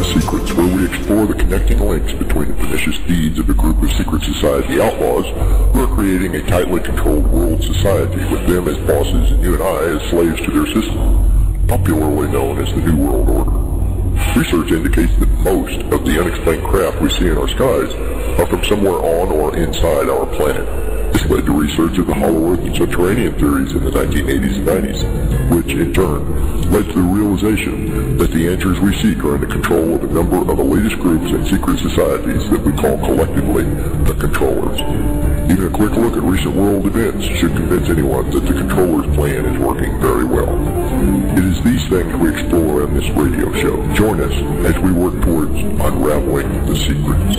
the Secrets, where we explore the connecting links between the pernicious deeds of a group of secret society outlaws who are creating a tightly controlled world society with them as bosses and you and I as slaves to their system, popularly known as the New World Order. Research indicates that most of the unexplained craft we see in our skies are from somewhere on or inside our planet. This led to research of the Hollow Earth and subterranean theories in the 1980s and 90s, which in turn led to the realization that the answers we seek are in the control of a number of elitist groups and secret societies that we call collectively the Controllers. Even a quick look at recent world events should convince anyone that the Controllers' plan is working very well. It is these things we explore in this radio show. Join us as we work towards unraveling the secrets.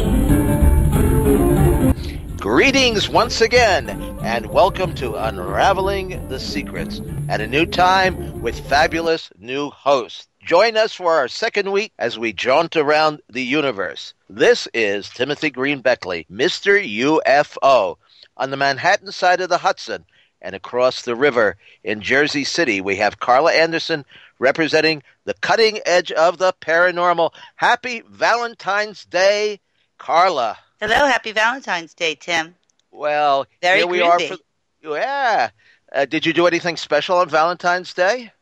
Greetings once again, and welcome to Unraveling the Secrets at a new time with fabulous new hosts. Join us for our second week as we jaunt around the universe. This is Timothy Green Beckley, Mr. UFO. On the Manhattan side of the Hudson and across the river in Jersey City, we have Carla Anderson representing the cutting edge of the paranormal. Happy Valentine's Day, Carla. Hello, happy Valentine's Day, Tim. Well, very here we groovy. are. Yeah. Did you do anything special on Valentine's Day?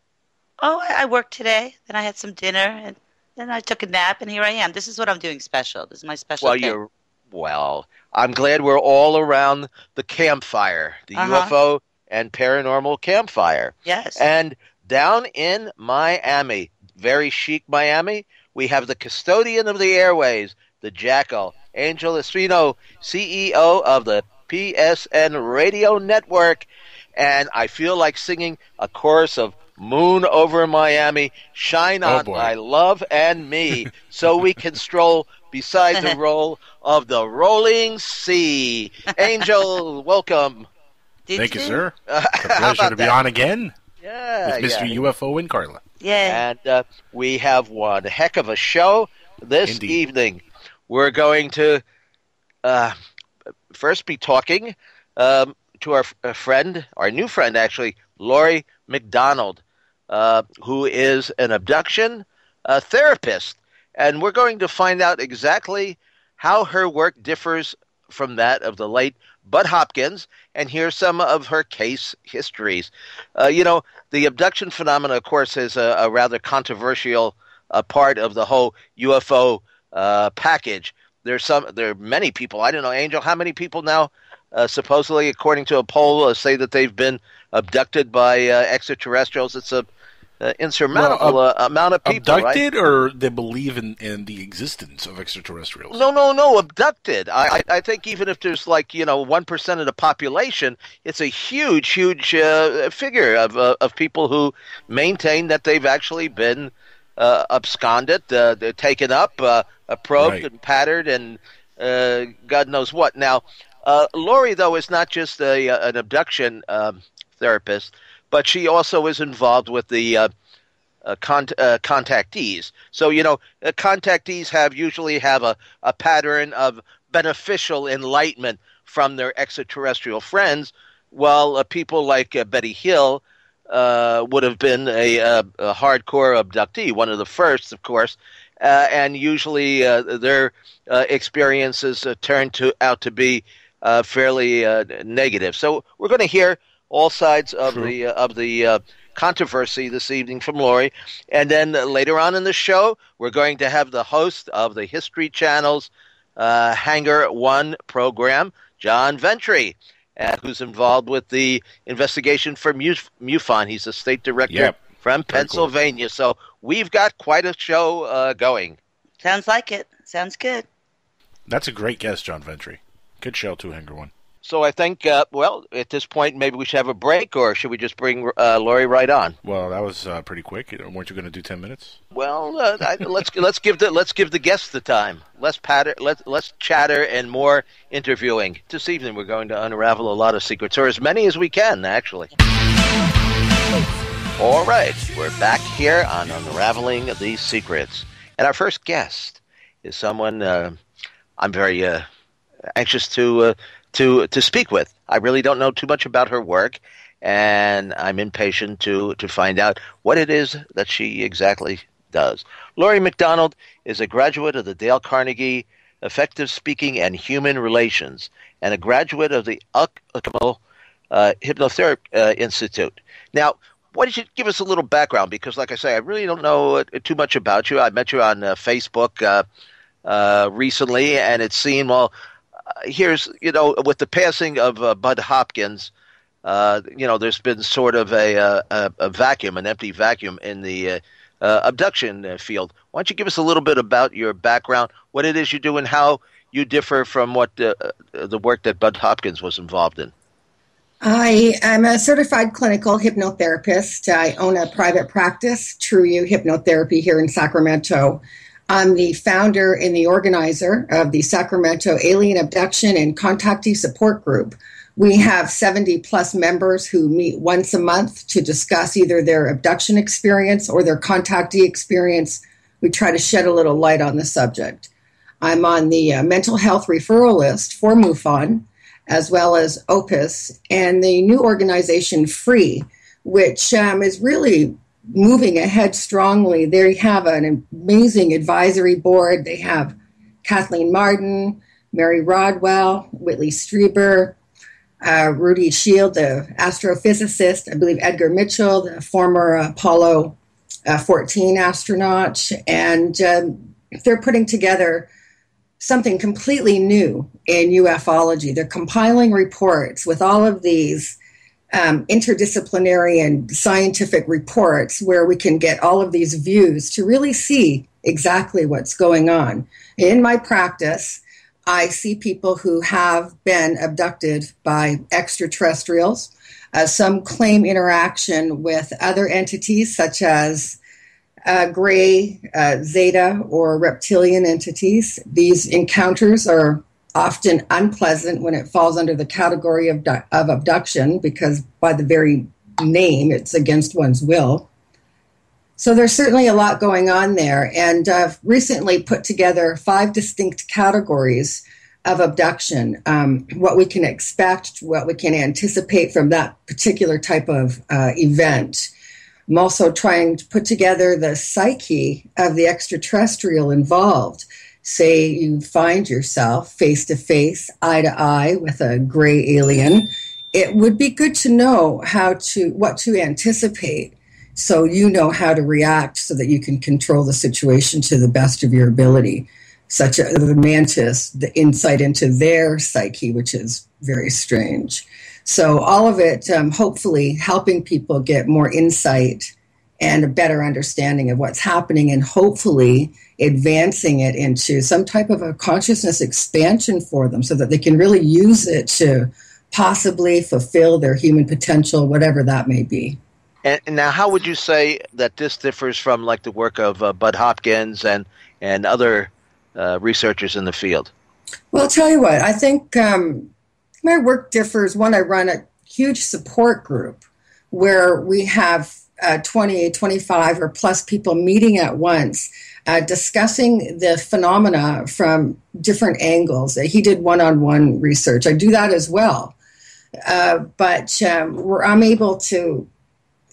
Oh, I worked today. Then I had some dinner, and then I took a nap, and here I am. This is what I'm doing special. This is my special thing. I'm glad we're all around the campfire, the UFO and paranormal campfire. Yes. And down in Miami, very chic Miami, we have the custodian of the airways, the Jackal, Angel Espino, CEO of the PSN Radio Network. And I feel like singing a chorus of Moon Over Miami, Shine On My Love and Me, so we can stroll beside the roll of the rolling sea. Angel, welcome. Thank you, sir. It's a pleasure to be on again with Mr. UFO and Carla. Yeah. And we have one heck of a show this evening. We're going to first be talking to our friend, our new friend actually, Laurie McDonald, who is an abduction therapist. And we're going to find out exactly how her work differs from that of the late Bud Hopkins and hear some of her case histories. The abduction phenomena, of course, is a rather controversial part of the whole UFO package. There are many people. I don't know, Angel, how many people now, supposedly, according to a poll, say that they've been abducted by extraterrestrials? It's a insurmountable amount of people, abducted, right? Or they believe in the existence of extraterrestrials? No, abducted. I think even if there's 1% of the population, it's a huge figure of people who maintain that they've actually been absconded, they're taken up, probed and pattered, and God knows what. Now, Laurie, though, is not just an abduction therapist, but she also is involved with the contactees. So, contactees usually have a pattern of beneficial enlightenment from their extraterrestrial friends, while people like Betty Hill would have been a hardcore abductee, one of the first, of course, and usually their experiences turn out to be fairly negative. So we're going to hear all sides of the controversy this evening from Laurie, and then later on in the show, we're going to have the host of the History Channel's Hangar One program, John Ventre, who's involved with the investigation for MUFON. He's a state director from Pennsylvania. Cool. So we've got quite a show going. Sounds like it. Sounds good. That's a great guest, John Ventre. Good show, too, Hangar One. So I think, at this point, maybe we should have a break, or should we just bring Laurie right on? Well, that was pretty quick. Weren't you going to do 10 minutes? Well, let's give the guests the time. Less chatter and more interviewing. This evening, we're going to unravel a lot of secrets, or as many as we can, actually. All right, we're back here on Unraveling These Secrets, and our first guest is someone I'm very anxious to speak with. I really don't know too much about her work, and I'm impatient to find out what it is that she exactly does. Laurie McDonald is a graduate of the Dale Carnegie Effective Speaking and Human Relations and a graduate of the Hypnotherapy Institute. Now, why don't you give us a little background? Because, like I say, I really don't know too much about you. I met you on Facebook recently, and it seemed, here's, with the passing of Bud Hopkins, there's been sort of a vacuum, an empty vacuum in the abduction field. Why don't you give us a little bit about your background, what it is you do, and how you differ from what the work that Bud Hopkins was involved in? I am a certified clinical hypnotherapist. I own a private practice, True You Hypnotherapy, here in Sacramento. I'm the founder and the organizer of the Sacramento Alien Abduction and Contactee Support Group. We have 70-plus members who meet once a month to discuss either their abduction experience or their contactee experience. We try to shed a little light on the subject. I'm on the mental health referral list for MUFON, as well as Opus, and the new organization Free, which is really moving ahead strongly. They have an amazing advisory board. They have Kathleen Martin, Mary Rodwell, Whitley Strieber, Rudy Shield, the astrophysicist, I believe Edgar Mitchell, the former Apollo 14 astronaut, and they're putting together something completely new in ufology. They're compiling reports with all of these interdisciplinary and scientific reports where we can get all of these views to really see exactly what's going on. In my practice, I see people who have been abducted by extraterrestrials. Some claim interaction with other entities such as gray, zeta, or reptilian entities. These encounters are often unpleasant when it falls under the category of abduction, because by the very name, it's against one's will. So there's certainly a lot going on there, and I've recently put together 5 distinct categories of abduction, what we can expect, what we can anticipate from that particular type of event. I'm also trying to put together the psyche of the extraterrestrial involved. Say you find yourself face-to-face, eye-to-eye with a gray alien. It would be good to know what to anticipate, so you know how to react so that you can control the situation to the best of your ability, such as the mantis, the insight into their psyche, which is very strange. So all of it, hopefully helping people get more insight and a better understanding of what's happening, and hopefully advancing it into some type of a consciousness expansion for them so that they can really use it to possibly fulfill their human potential, whatever that may be. And now, how would you say that this differs from like the work of Bud Hopkins and other researchers in the field? Well, I'll tell you what, I think my work differs. One, I run a huge support group where we have 20, 25 or plus people meeting at once, discussing the phenomena from different angles. He did one-on-one research. I do that as well. But I'm able to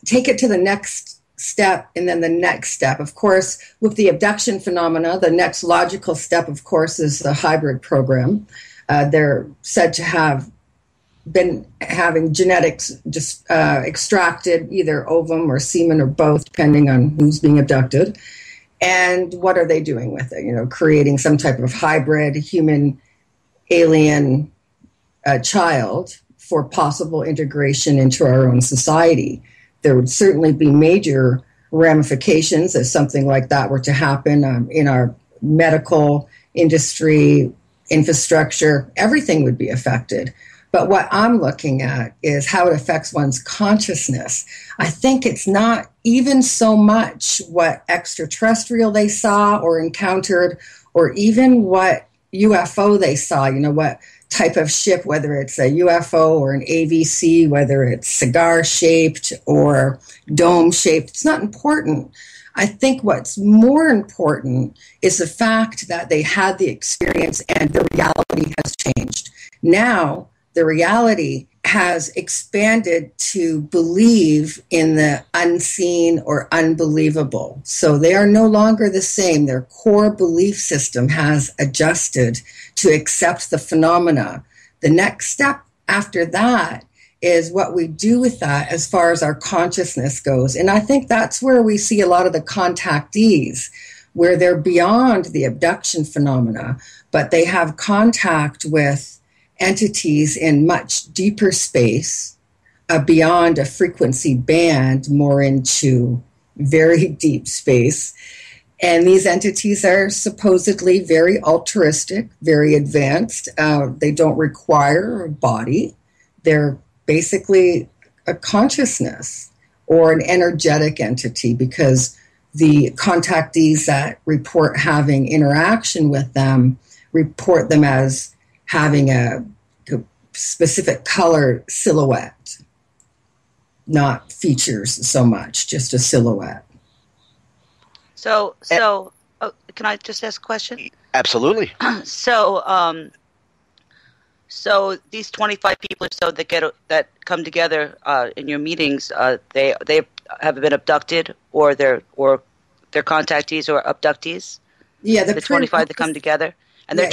take it to the next step and then the next step. Of course, with the abduction phenomena, the next logical step, of course, is the hybrid program. They're said to have been having genetics just extracted, either ovum or semen or both, depending on who's being abducted. And what are they doing with it? Creating some type of hybrid human-alien child for possible integration into our own society. There would certainly be major ramifications if something like that were to happen in our medical industry, infrastructure. Everything would be affected. But what I'm looking at is how it affects one's consciousness. I think it's not even so much what extraterrestrial they saw or encountered, or even what UFO they saw, what type of ship, whether it's a UFO or an AVC, whether it's cigar-shaped or dome-shaped. It's not important. I think what's more important is the fact that they had the experience and the reality has changed. Now, the reality has expanded to believe in the unseen or unbelievable. So they are no longer the same. Their core belief system has adjusted to accept the phenomena. The next step after that is what we do with that as far as our consciousness goes. And I think that's where we see a lot of the contactees, where they're beyond the abduction phenomena, but they have contact with entities in much deeper space, beyond a frequency band, more into very deep space. And these entities are supposedly very altruistic, very advanced. They don't require a body. They're basically a consciousness or an energetic entity, because the contactees that report having interaction with them report them as having a specific color silhouette, not features so much, just a silhouette. So, can I just ask a question? Absolutely. So these 25 people or so that come together in your meetings, they have been abducted, or they're contactees or abductees. Yeah, the 25 that come together, and they're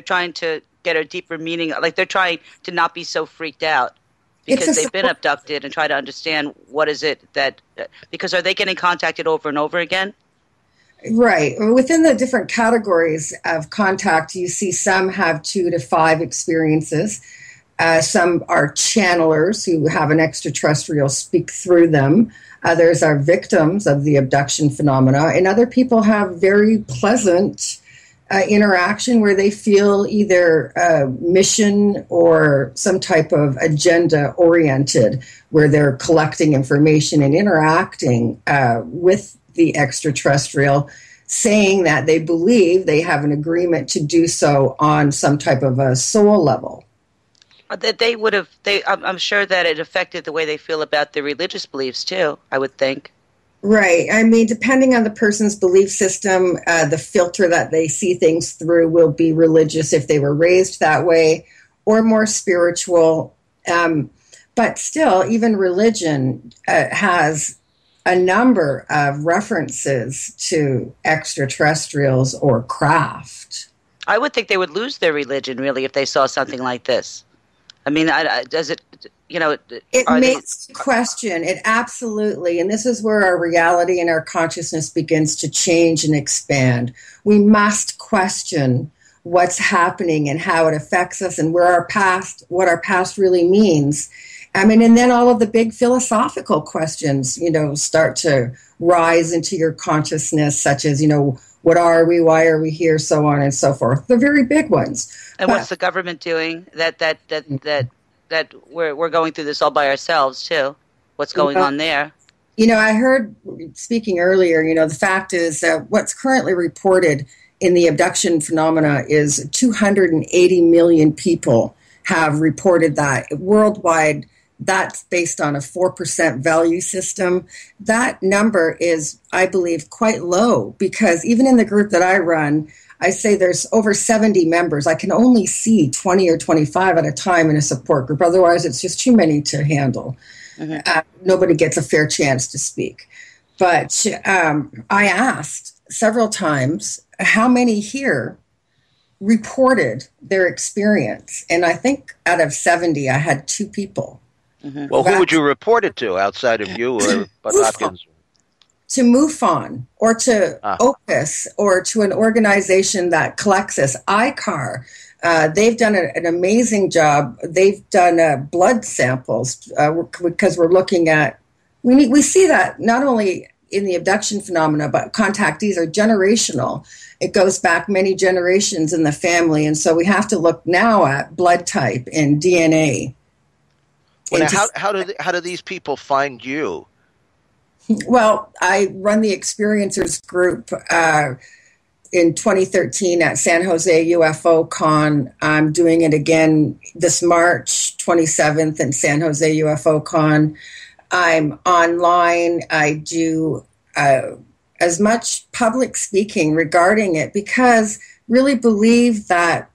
trying to get a deeper meaning. Like, they're trying to not be so freaked out because they've been abducted, and try to understand what is it that, because are they getting contacted over and over again? Right. Within the different categories of contact, you see some have 2 to 5 experiences. Some are channelers who have an extraterrestrial speak through them. Others are victims of the abduction phenomena. And other people have very pleasant interaction where they feel either mission or some type of agenda oriented, where they're collecting information and interacting with the extraterrestrial, saying that they believe they have an agreement to do so on some type of a soul level. That they would have. I'm sure that it affected the way they feel about their religious beliefs too, I would think. Right. I mean, depending on the person's belief system, the filter that they see things through will be religious if they were raised that way, or more spiritual. But still, even religion has a number of references to extraterrestrials or craft. I would think they would lose their religion, really, if they saw something like this. I mean, does it, It makes the question. It absolutely, and this is where our reality and our consciousness begins to change and expand. We must question what's happening and how it affects us, and what our past really means. I mean, and then all of the big philosophical questions, start to rise into your consciousness, such as, what are we, why are we here, so on and so forth. The very big ones. And what's the government doing? That we're going through this all by ourselves too. What's going on there? I heard, speaking earlier, the fact is that what's currently reported in the abduction phenomena is 280 million people have reported that worldwide. That's based on a 4% value system. That number is, I believe, quite low, because even in the group that I run, I say there's over 70 members. I can only see 20 or 25 at a time in a support group. Otherwise, it's just too many to handle. Mm-hmm. Nobody gets a fair chance to speak. But I asked several times how many here reported their experience. And I think out of 70, I had 2 people. Mm-hmm. Well, who would you report it to outside of you or Bud Hopkins? To MUFON or to Opus or to an organization that collects us, ICAR. They've done an amazing job. They've done blood samples because we're looking at, we see that not only in the abduction phenomena, but contactees are generational. It goes back many generations in the family. And so we have to look now at blood type and DNA. Well, now, how do these people find you? Well, I run the Experiencers group in 2013 at San Jose UFO Con. I'm doing it again this March 27th in San Jose UFO Con. I'm online. I do as much public speaking regarding it, because really believe that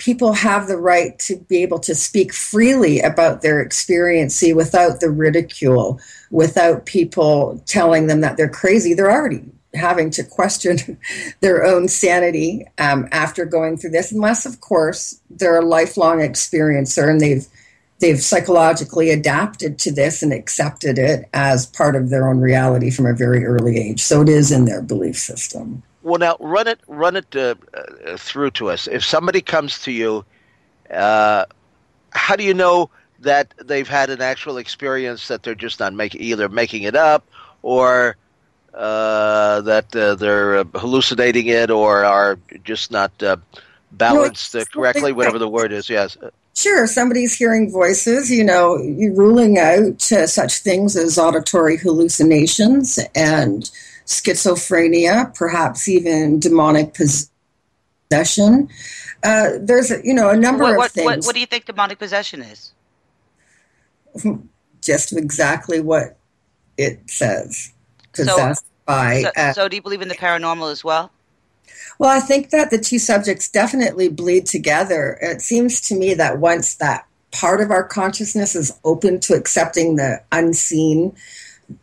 people have the right to be able to speak freely about their experience without the ridicule, without people telling them that they're crazy. They're already having to question their own sanity after going through this, unless, of course, they're a lifelong experiencer and they've psychologically adapted to this and accepted it as part of their own reality from a very early age. So it is in their belief system. Well, now run it through to us. If somebody comes to you, how do you know that they've had an actual experience, that they're just not either making it up, or that they're hallucinating it, or are just not balanced correctly, whatever the word is? Yes. Sure, somebody's hearing voices, you're ruling out such things as auditory hallucinations and schizophrenia, perhaps even demonic possession. There's a number of things. What do you think demonic possession is? Just exactly what it says. So do you believe in the paranormal as well? Well, I think that the two subjects definitely bleed together. It seems to me that once that part of our consciousness is open to accepting the unseen,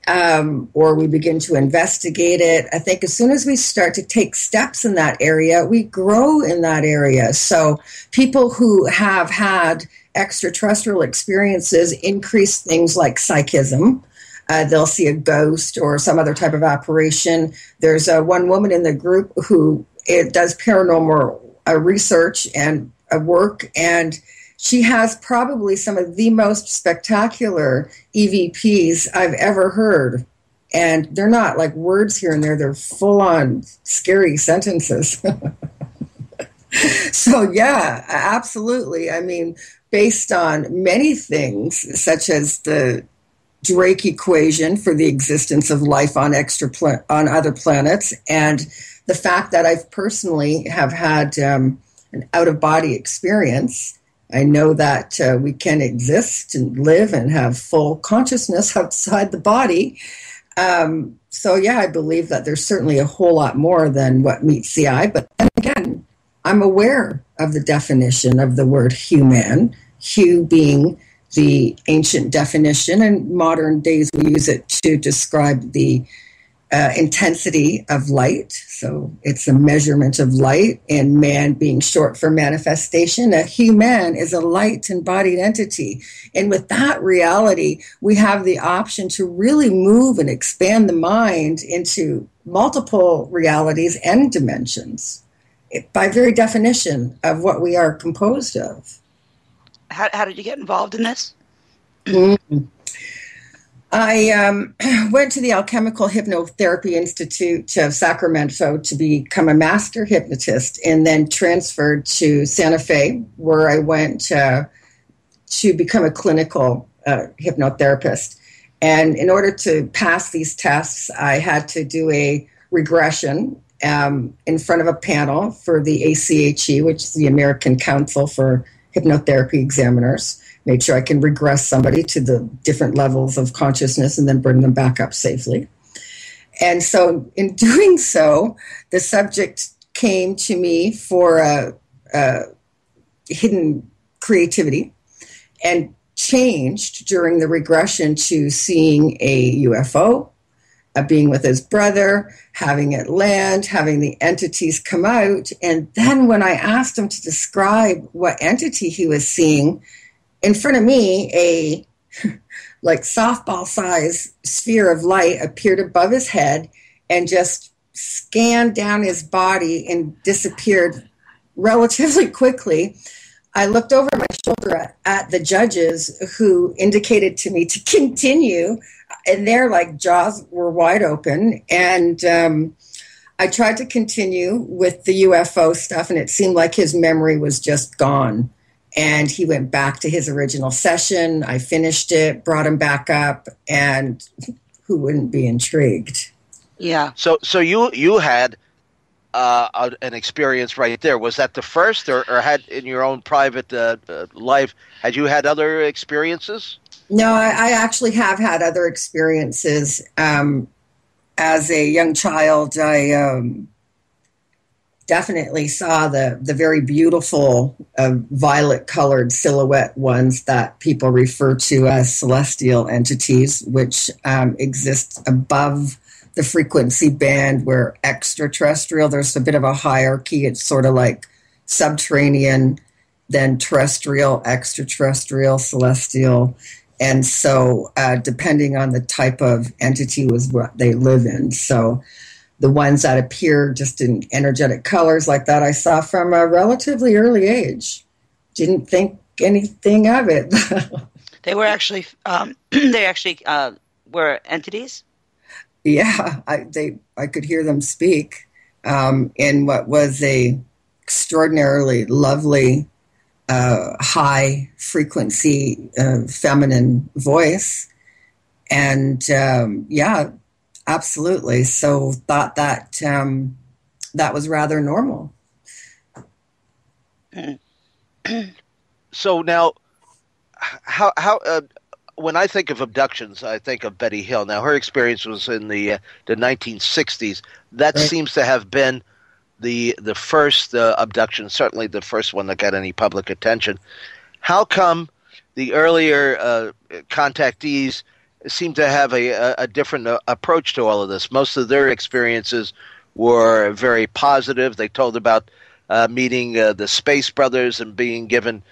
or we begin to investigate it, I think as soon as we start to take steps in that area, we grow in that area. So people who have had extraterrestrial experiences increase things like psychism. They'll see a ghost or some other type of apparition. There's one woman in the group who does paranormal research and work, and she has probably some of the most spectacular EVPs I've ever heard. And they're not like words here and there. They're full-on scary sentences. So, yeah, absolutely. I mean, based on many things, such as the Drake equation for the existence of life on other planets, and the fact that I've personally have had an out-of-body experience. I know that we can exist and live and have full consciousness outside the body. So, yeah, I believe that there's certainly a whole lot more than what meets the eye. But then again, I'm aware of the definition of the word human, hu being the ancient definition, and modern days we use it to describe the intensity of light. So it's a measurement of light, and man being short for manifestation. A human is a light embodied entity. And with that reality, we have the option to really move and expand the mind into multiple realities and dimensions by very definition of what we are composed of. How did you get involved in this? Mm-hmm. I went to the Alchemical Hypnotherapy Institute of Sacramento to become a master hypnotist, and then transferred to Santa Fe, where I went to become a clinical hypnotherapist. And in order to pass these tests, I had to do a regression in front of a panel for the ACHE, which is the American Council for Hypnotherapy Examiners. Make sure I can regress somebody to the different levels of consciousness and then bring them back up safely. And so in doing so, the subject came to me for hidden creativity and changed during the regression to seeing a UFO, being with his brother, having it land, having the entities come out. And then when I asked him to describe what entity he was seeing, in front of me, a like softball-sized sphere of light appeared above his head and just scanned down his body and disappeared relatively quickly. I looked over my shoulder at the judges, who indicated to me to continue, and their like jaws were wide open. And I tried to continue with the UFO stuff, and it seemed like his memory was just gone. And he went back to his original session. I finished it, brought him back up, and who wouldn't be intrigued? Yeah. So you had an experience right there. Was that the first, or had in your own private life, had you had other experiences? No, I actually have had other experiences. As a young child, I definitely saw the very beautiful violet-colored silhouette ones that people refer to as celestial entities, which exist above the frequency band where extraterrestrial, there's a bit of a hierarchy. It's sort of like subterranean, then terrestrial, extraterrestrial, celestial. And so depending on the type of entity was what they live in. So the ones that appear just in energetic colors like that I saw from a relatively early age. Didn't think anything of it. They were actually, were entities? Yeah, I could hear them speak in what was a extraordinarily lovely, high frequency feminine voice. And yeah, absolutely. So thought that that was rather normal. So now, how when I think of abductions, I think of Betty Hill. Now, her experience was in the 1960s. That Right. seems to have been the first abduction, certainly the first one that got any public attention. How come the earlier contactees seem to have a different approach to all of this? Most of their experiences were very positive. They told about meeting the Space Brothers and being given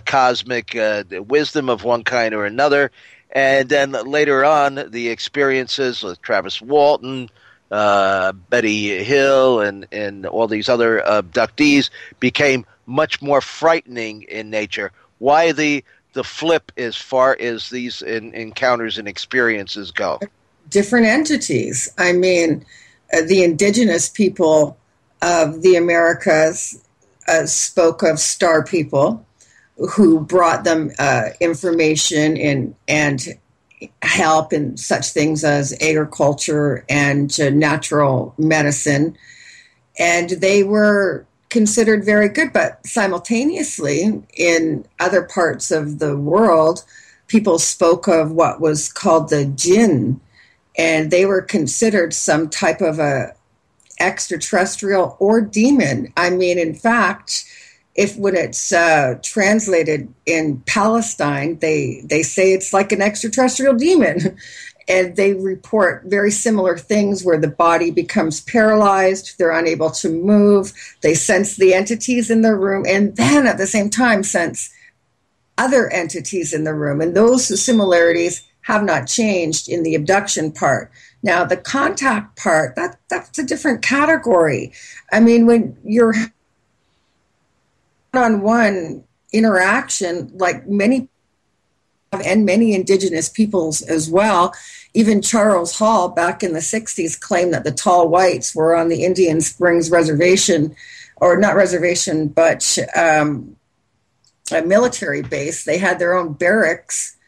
cosmic wisdom of one kind or another. And then later on, the experiences with Travis Walton, Betty Hill, and all these other abductees became much more frightening in nature. Why the flip as far as these encounters and experiences go? Different entities. I mean, the indigenous people of the Americas spoke of star people who brought them information and help in such things as agriculture and natural medicine. And they were considered very good, but simultaneously in other parts of the world, people spoke of what was called the jinn, and they were considered some type of a extraterrestrial or demon. I mean, in fact, when it's translated in Palestine, they say it's like an extraterrestrial demon. And they report very similar things where the body becomes paralyzed, they're unable to move, they sense the entities in the room, and then at the same time sense other entities in the room. And those similarities have not changed in the abduction part. Now, the contact part, that's a different category. I mean, when you're one-on-one interaction, like many indigenous peoples as well. Even Charles Hall back in the 60s claimed that the tall whites were on the Indian Springs reservation, or not reservation, but a military base. They had their own barracks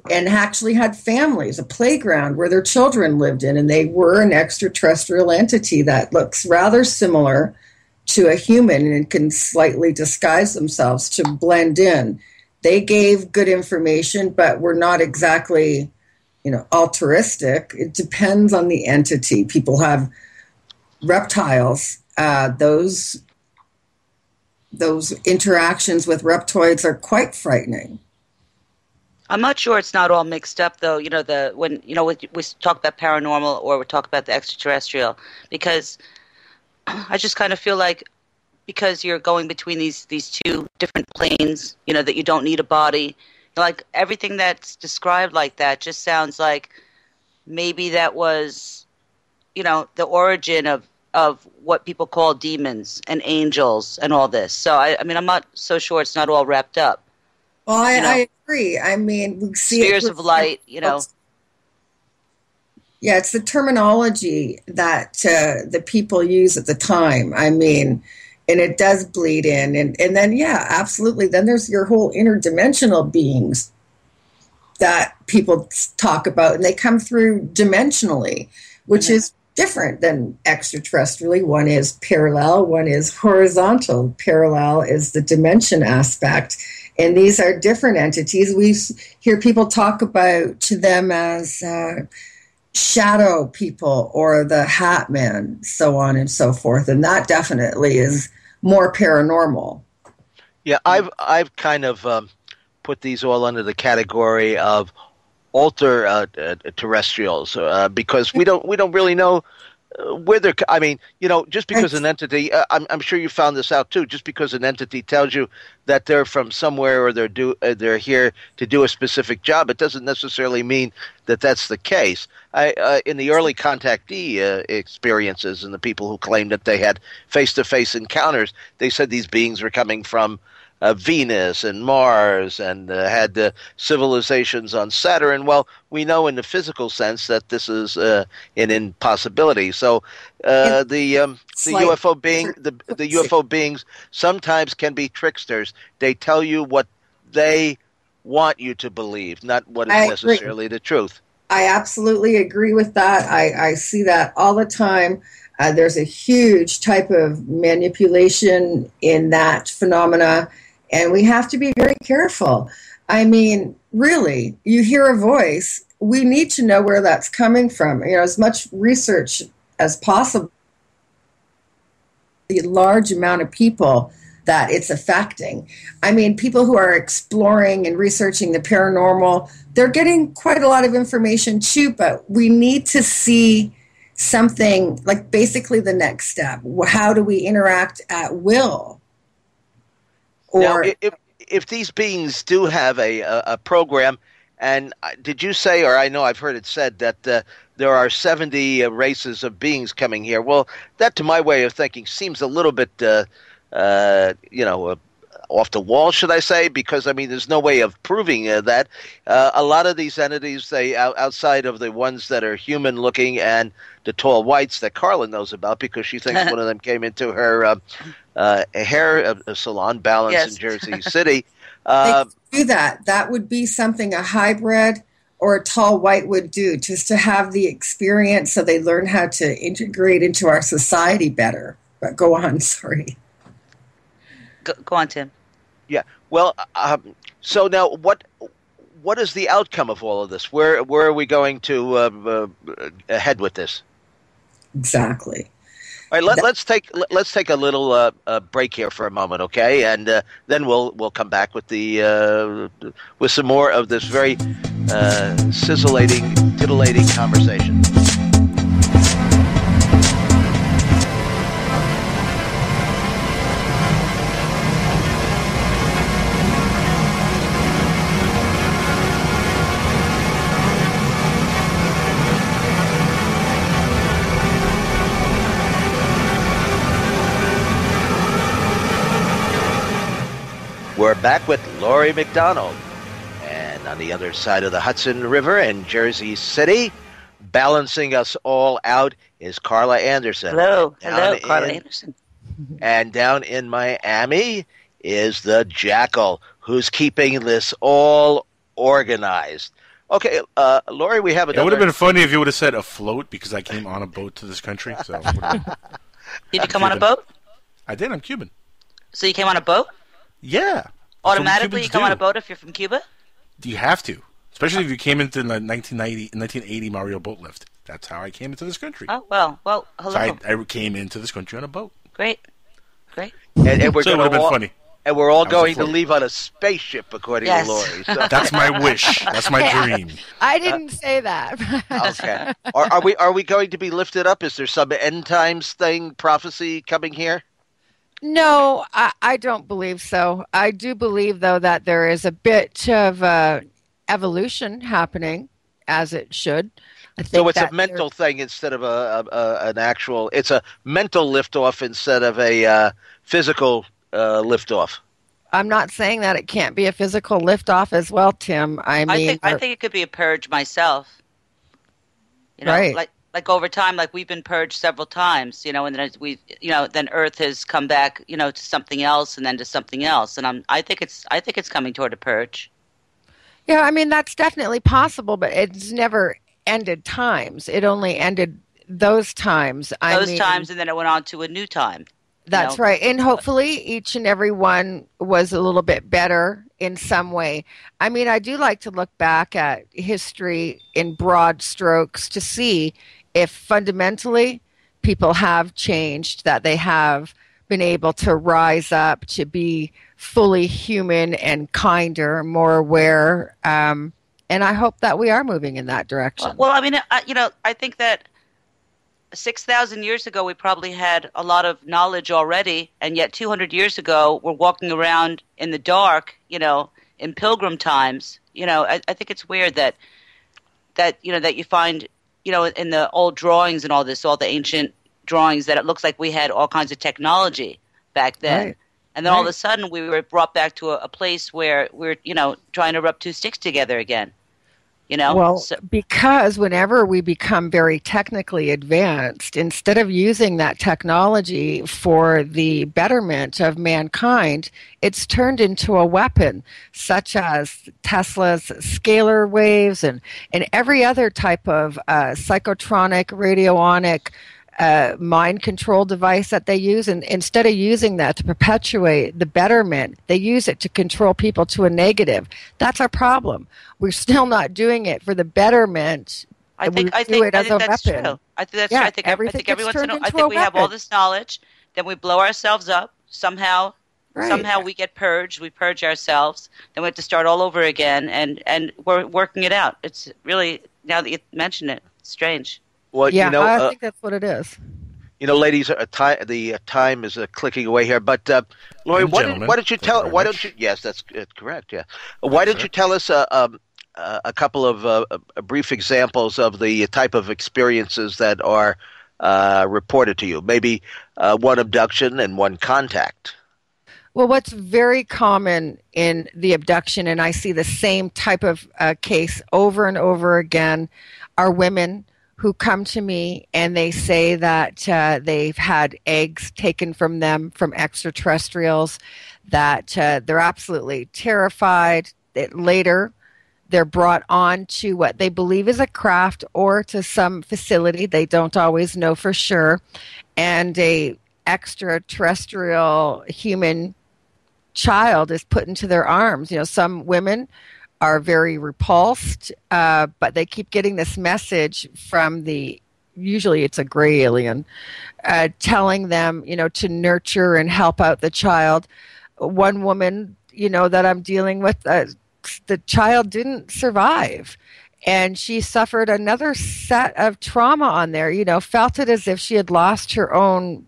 and actually had families, a playground where their children lived in, and they were an extraterrestrial entity that looks rather similar to a human and can slightly disguise themselves to blend in. They gave good information, but were not exactly, altruistic. It depends on the entity. People have reptiles. Those interactions with reptoids are quite frightening. I'm not sure it's not all mixed up, though. When we talk about paranormal or we talk about the extraterrestrial, because I just kind of feel like, because you're going between these two different planes, that you don't need a body. Like everything that's described like that just sounds like maybe that was, the origin of what people call demons and angels and all this. So I mean, I'm not so sure it's not all wrapped up. Well, I agree. I mean, we see spheres of light, Yeah, it's the terminology that the people use at the time. I mean, and it does bleed in. And then, yeah, absolutely. Then there's your whole interdimensional beings that people talk about, and they come through dimensionally, which is different than extraterrestrially. One is parallel, one is horizontal. Parallel is the dimension aspect. And these are different entities. We hear people talk about them as shadow people or the Hat Man, so on and so forth. And that definitely is more paranormal. Yeah, I've kind of put these all under the category of ultra-terrestrials because we don't really know where they're. I mean, just because an entity, I'm sure you found this out too. Just because an entity tells you that they're from somewhere or they're here to do a specific job, it doesn't necessarily mean that that's the case. In the early contactee experiences and the people who claimed that they had face-to-face encounters, they said these beings were coming from Venus and Mars and had civilizations on Saturn. Well, we know in the physical sense that this is an impossibility. So the UFO beings sometimes can be tricksters. They tell you what they want you to believe, not what is necessarily the truth. I absolutely agree with that. I see that all the time. There's a huge type of manipulation in that phenomena, and we have to be very careful. I mean, really, you hear a voice, we need to know where that's coming from. As much research as possible, the large amount of people that it's affecting. I mean, people who are exploring and researching the paranormal, they're getting quite a lot of information too, but we need to see something like basically the next step. How do we interact at will? Or now, if these beings do have a program, and did you say, or I know I've heard it said that there are 70 races of beings coming here? Well, that to my way of thinking seems a little bit, off the wall, should I say? Because, I mean, there's no way of proving that. A lot of these entities, outside of the ones that are human-looking and the tall whites that Carla knows about, because she thinks one of them came into her hair salon, Balance in Jersey City. They do that. That would be something a hybrid or a tall white would do, just to have the experience so they learn how to integrate into our society better. But go on, sorry. Go on, Tim. Yeah. Well, so now what is the outcome of all of this? Where are we going to head with this? Exactly. All right. Let's take a little break here for a moment, okay? And then we'll come back with with some more of this very titillating conversation. We're back with Laurie McDonald, and on the other side of the Hudson River in Jersey City, balancing us all out is Carla Anderson. Hello, Carla Anderson. And down in Miami is the Jackal, who's keeping this all organized. Okay, Laurie, we have another... It would have been funny if you would have said afloat, because I came on a boat to this country. So Did you come on a boat? I did. I'm Cuban. So you came on a boat? Yeah. Automatically, you come on a boat if you're from Cuba? You have to, especially if you came into the 1980 Mario boat lift. That's how I came into this country. Oh, well, hello. So I came into this country on a boat. Great. And we're so it would have been funny. And we're all going to leave on a spaceship, according to Laurie. So. That's my wish. That's my dream. I didn't say that. Okay. Are we going to be lifted up? Is there some end times prophecy coming here? No, I don't believe so. I do believe, though, that there is a bit of evolution happening, as it should. I think so it's a mental thing instead of an actual... It's a mental liftoff instead of a physical liftoff. I'm not saying that it can't be a physical liftoff as well, Tim. I mean... I think it could be a purge myself. Right. Like over time, like we've been purged several times, and then then Earth has come back, to something else, and then to something else, and I think it's coming toward a purge. Yeah, I mean that's definitely possible, but it's never ended times. It only ended those times. Times, and then it went on to a new time. That's right, and hopefully each and every one was a little bit better in some way. I mean, I do like to look back at history in broad strokes to see if fundamentally people have changed, that they have been able to rise up to be fully human and kinder, more aware. And I hope that we are moving in that direction. Well, I mean, I think that 6,000 years ago, we probably had a lot of knowledge already, and yet 200 years ago, we're walking around in the dark, in pilgrim times. I think it's weird that you find, in the old drawings and all this, all the ancient drawings, that it looks like we had all kinds of technology back then. Right. And then all of a sudden, we were brought back to a place where we're, trying to rub two sticks together again. Well, because whenever we become very technically advanced, instead of using that technology for the betterment of mankind, it's turned into a weapon, such as Tesla's scalar waves and every other type of psychotronic, radionic, mind control device that they use. And instead of using that to perpetuate the betterment, they use it to control people to a negative. That's our problem. We're still not doing it for the betterment. I think that's true. I think that's true. I think every once in a while, we have all this knowledge, then we blow ourselves up somehow. Right. Somehow we get purged. We purge ourselves. Then we have to start all over again, and we're working it out. It's really, now that you mention it, it's strange. Well, yeah, I think that's what it is. Ladies, the time is clicking away here. But Laurie, why don't you tell? Why don't you? Yes, that's correct. Yeah. Why don't you tell us a couple of brief examples of the type of experiences that are reported to you? Maybe one abduction and one contact. Well, what's very common in the abduction, and I see the same type of case over and over again, are women who come to me and they say that they've had eggs taken from them from extraterrestrials, that they're absolutely terrified. That later they're brought on to what they believe is a craft or to some facility. They don't always know for sure. And a extraterrestrial human child is put into their arms. Some women are very repulsed, but they keep getting this message from usually it's a gray alien, telling them, to nurture and help out the child. One woman, that I'm dealing with, the child didn't survive. And she suffered another set of trauma on there, felt it as if she had lost her own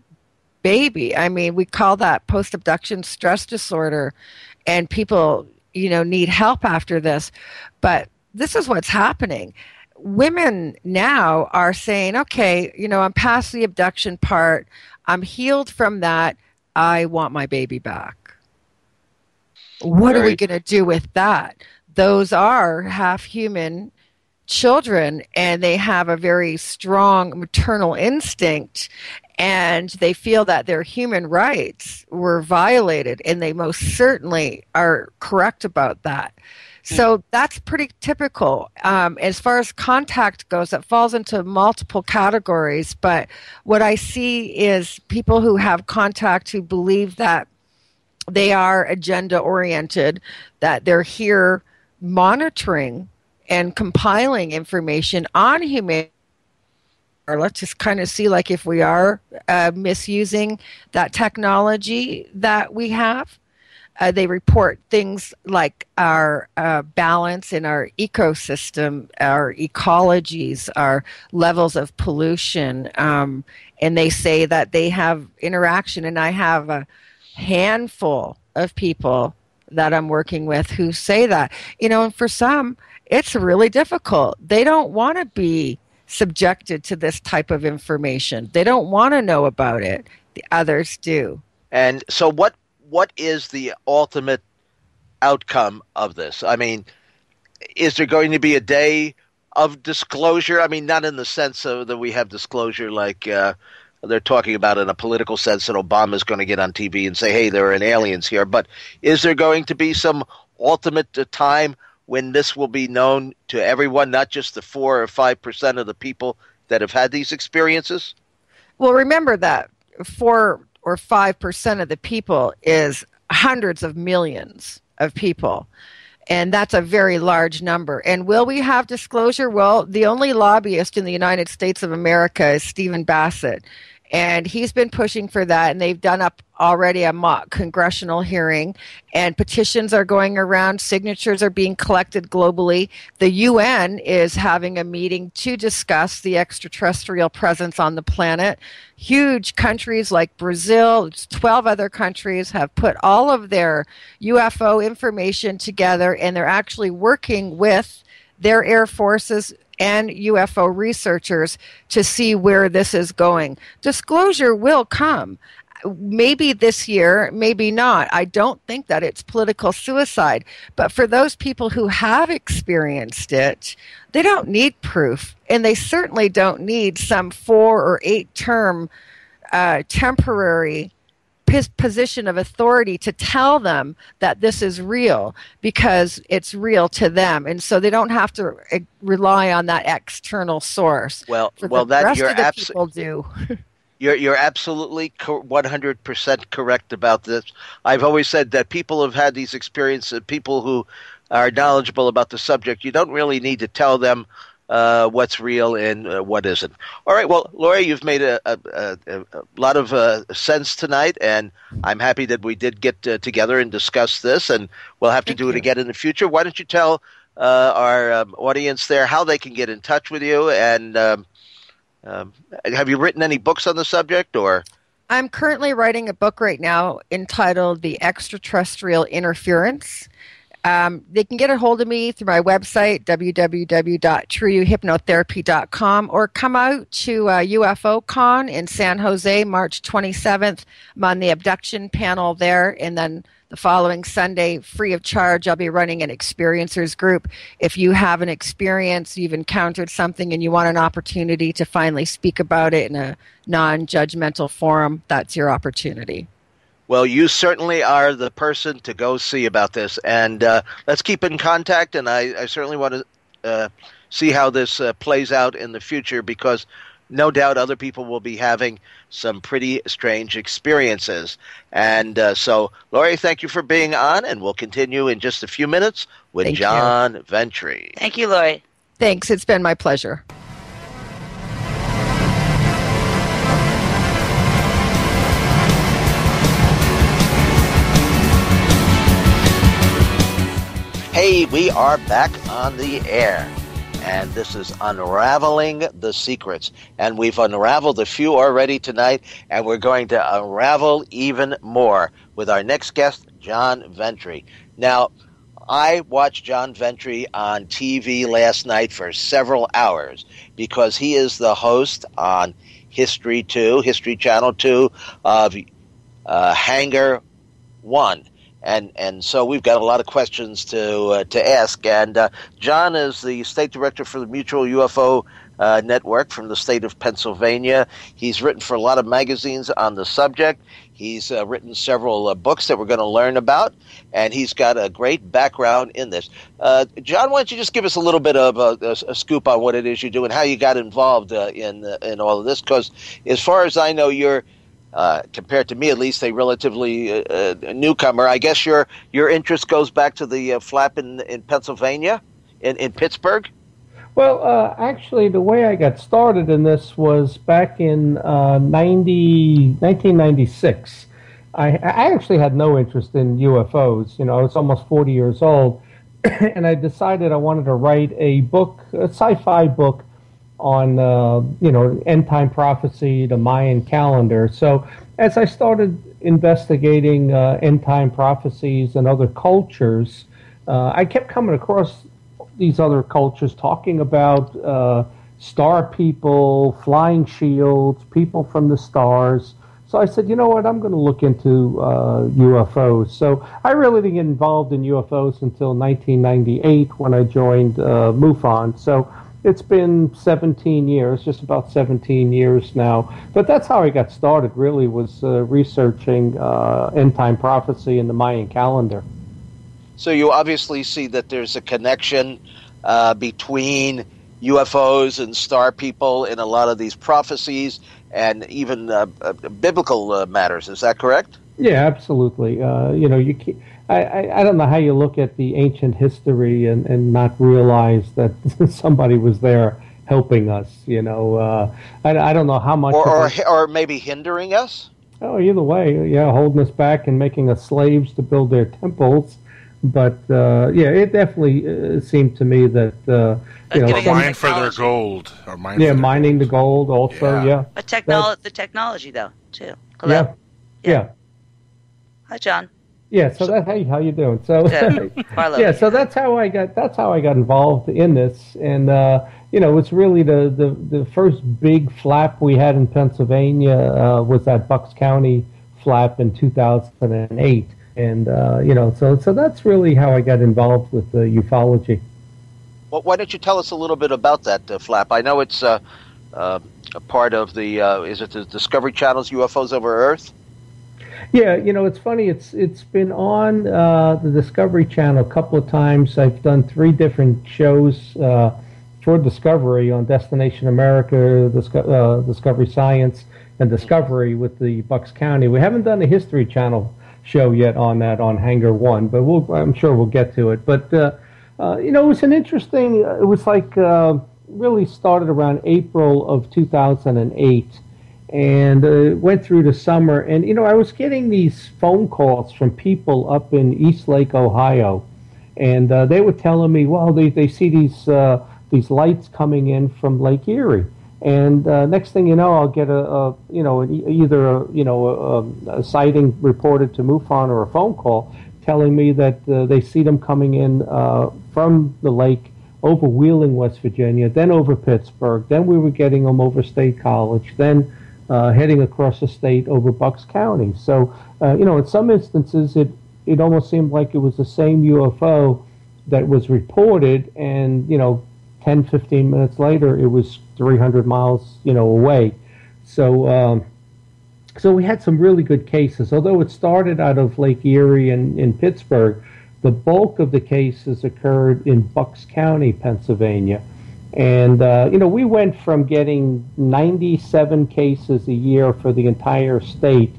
baby. I mean, we call that post-abduction stress disorder, and people need help after this. But this is what's happening. Women now are saying, okay, I'm past the abduction part. I'm healed from that. I want my baby back. What are we going to do with that? Those are half human children, and they have a very strong maternal instinct, and they feel that their human rights were violated, and they most certainly are correct about that. So that's pretty typical. As far as contact goes, it falls into multiple categories, but what I see is people who have contact who believe that they are agenda-oriented, that they're here monitoring and compiling information on humanity. Or let's just kind of see if we are misusing that technology that we have. They report things like our balance in our ecosystem, our ecologies, our levels of pollution, and they say that they have interaction. And I have a handful of people that I'm working with who say that. And for some, it's really difficult. They don't want to be subjected to this type of information. They don't want to know about it. The others do. And so what is the ultimate outcome of this? I mean, is there going to be a day of disclosure? I mean, not in the sense of that we have disclosure like they're talking about in a political sense that Obama's going to get on TV and say, hey, there are aliens here. But is there going to be some ultimate time when this will be known to everyone, not just the 4 or 5% of the people that have had these experiences? Well, remember that 4 or 5% of the people is hundreds of millions of people. And that's a very large number. And will we have disclosure? Well, the only lobbyist in the United States of America is Stephen Bassett. And he's been pushing for that, and they've done up already a mock congressional hearing, and petitions are going around, signatures are being collected globally. The UN is having a meeting to discuss the extraterrestrial presence on the planet. Huge countries like Brazil, 12 other countries have put all of their UFO information together, and they're actually working with their air forces and UFO researchers to see where this is going. Disclosure will come. Maybe this year, maybe not. I don't think that it's political suicide. But for those people who have experienced it, they don't need proof. And they certainly don't need some 4 or 8 term temporary position of authority to tell them that this is real, because it's real to them, and so they don't have to rely on that external source. Well, that people do. You're absolutely 100% correct about this. I've always said that people have had these experiences. People who are knowledgeable about the subject, you don't really need to tell them what's real and what isn't. All right, well, Laurie, you've made a lot of sense tonight, and I'm happy that we did get together and discuss this, and we'll have to do it again in the future. Why don't you tell our audience there how they can get in touch with you, and have you written any books on the subject? Or I'm currently writing a book right now entitled The Extraterrestrial Interference. They can get a hold of me through my website, www.truehypnotherapy.com, or come out to UFO Con in San Jose, March 27th. I'm on the abduction panel there, and then the following Sunday, free of charge, I'll be running an experiencers group. If you have an experience, you've encountered something, and you want an opportunity to finally speak about it in a non-judgmental forum, that's your opportunity. Well, you certainly are the person to go see about this, and let's keep in contact, and I certainly want to see how this plays out in the future, because no doubt other people will be having some pretty strange experiences. And so, Laurie, thank you for being on, and we'll continue in just a few minutes with John Ventre. Thank you, Laurie. Thanks. It's been my pleasure. Hey, we are back on the air, and this is Unraveling the Secrets, and we've unraveled a few already tonight, and we're going to unravel even more with our next guest, John Ventre. Now, I watched John Ventre on TV last night for several hours, because he is the host on History Channel 2 of Hangar 1. And so we've got a lot of questions to ask. And John is the state director for the Mutual UFO Network from the state of Pennsylvania. He's written for a lot of magazines on the subject. He's written several books that we're going to learn about, and he's got a great background in this. John, why don't you just give us a little bit of a scoop on what it is you do and how you got involved in all of this? Because as far as I know, you're compared to me, at least, a relatively newcomer. I guess your interest goes back to the flap in Pennsylvania, in Pittsburgh? Well, actually, the way I got started in this was back in 1996. I actually had no interest in UFOs. You know, I was almost 40 years old, and I decided I wanted to write a book, a sci-fi book, on end time prophecy, the Mayan calendar. So as I started investigating end time prophecies and other cultures, I kept coming across these other cultures talking about star people, flying shields, people from the stars. So I said, you know what, I'm going to look into UFOs. So I really didn't get involved in UFOs until 1998 when I joined MUFON. So it's been 17 years, just about 17 years now. But that's how I got started, really, was researching end-time prophecy in the Mayan calendar. So you obviously see that there's a connection between UFOs and star people in a lot of these prophecies and even biblical matters. Is that correct? Yeah, absolutely. You can't, I don't know how you look at the ancient history and not realize that somebody was there helping us. I don't know how much. Or maybe hindering us. Oh, either way, yeah, holding us back and making us slaves to build their temples. But it definitely seemed to me that mine for their gold, or mining the gold also. Yeah. The technology though too. Hello? Yeah. Hi, John. Yeah, so that's how you doing? So so that's how I got involved in this, and it's really the first big flap we had in Pennsylvania was that Bucks County flap in 2008, and so that's really how I got involved with ufology. Well, why don't you tell us a little bit about that flap? I know it's a part of the is it the Discovery Channel's UFOs Over Earth? Yeah, it's funny. It's been on the Discovery Channel a couple of times. I've done 3 different shows for Discovery on Destination America, Discovery Science, and Discovery with the Bucks County. We haven't done a History Channel show yet on that on Hangar 1, but I'm sure we'll get to it. But it was an interesting. It was like really started around April of 2008. And went through the summer, and I was getting these phone calls from people up in East Lake, Ohio, and they were telling me, well, they see these lights coming in from Lake Erie, and next thing you know, I'll get a sighting reported to MUFON or a phone call telling me that they see them coming in from the lake over Wheeling, West Virginia, then over Pittsburgh, then we were getting them over State College, then heading across the state over Bucks County. So, in some instances, it almost seemed like it was the same UFO that was reported, and, 10, 15 minutes later, it was 300 miles, away. So, so we had some really good cases. Although it started out of Lake Erie and in Pittsburgh, the bulk of the cases occurred in Bucks County, Pennsylvania. And, we went from getting 97 cases a year for the entire state,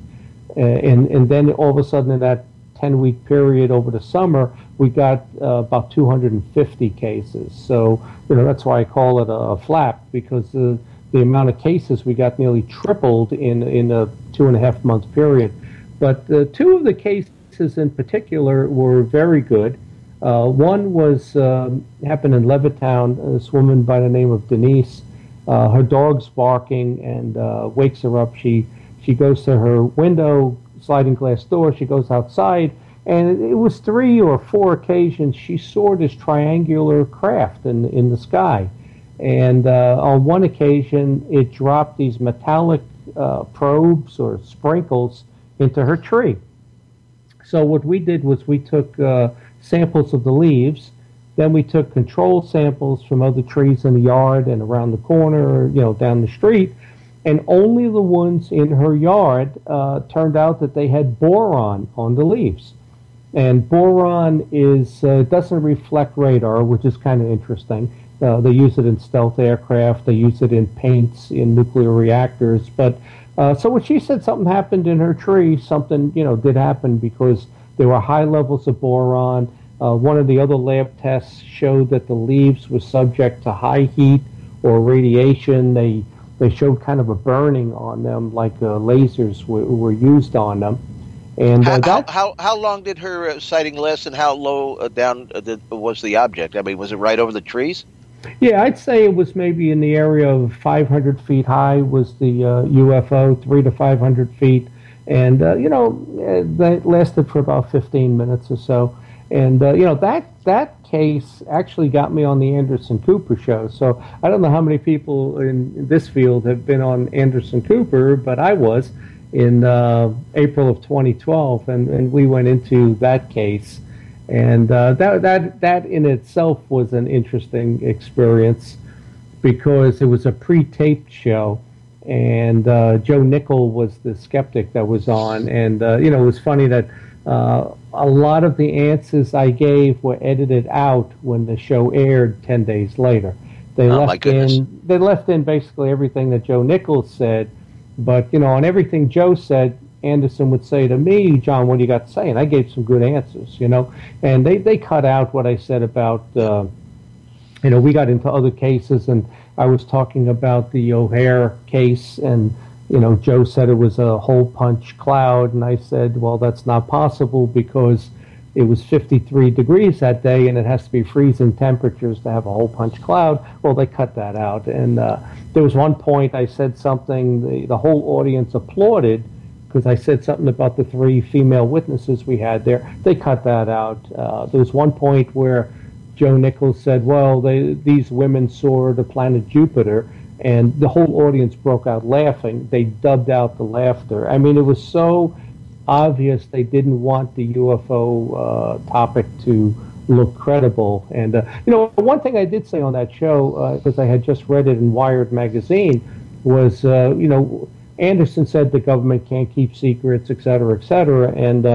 and then all of a sudden in that 10-week period over the summer, we got about 250 cases. So, that's why I call it a flap, because the amount of cases we got nearly tripled in a 2.5-month period. But 2 of the cases in particular were very good. One was happened in Levittown. This woman by the name of Denise, her dog's barking and wakes her up. She goes to her window, sliding glass door. She goes outside, and it was 3 or 4 occasions she saw this triangular craft in the sky. And on one occasion, it dropped these metallic probes or sprinkles into her tree. So what we did was we took samples of the leaves, then we took control samples from other trees in the yard and around the corner, down the street, and only the ones in her yard turned out that they had boron on the leaves. And boron doesn't reflect radar, which is kind of interesting. They use it in stealth aircraft, they use it in paints, in nuclear reactors. But so when she said something happened in her tree, something did happen, because there were high levels of boron. One of the other lab tests showed that the leaves were subject to high heat or radiation. They showed kind of a burning on them, like lasers were used on them. And how long did her sighting last, and how low down was the object? I mean, was it right over the trees? Yeah, I'd say it was maybe in the area of 500 feet high was the UFO, 300 to 500 feet. And, that lasted for about 15 minutes or so. And, that case actually got me on the Anderson Cooper show. So I don't know how many people in this field have been on Anderson Cooper, but I was in April of 2012, and we went into that case. And that in itself was an interesting experience, because it was a pre-taped show. And Joe Nickel was the skeptic that was on. And, it was funny that a lot of the answers I gave were edited out when the show aired 10 days later. They left in basically everything that Joe Nichols said. But, on everything Joe said, Anderson would say to me, John, what do you got to say? And I gave some good answers, and they cut out what I said about, we got into other cases, and I was talking about the O'Hare case, and, Joe said it was a hole punch cloud, and I said, well, that's not possible because it was 53 degrees that day, and it has to be freezing temperatures to have a hole punch cloud. Well, they cut that out. And there was one point I said something, the whole audience applauded because I said something about the 3 female witnesses we had there. They cut that out. There was one point where Joe Nichols said, well, these women saw the planet Jupiter, and the whole audience broke out laughing. They dubbed out the laughter. I mean, it was so obvious they didn't want the UFO topic to look credible. And, one thing I did say on that show, because I had just read it in Wired magazine, was, Anderson said the government can't keep secrets, et cetera, et cetera. And,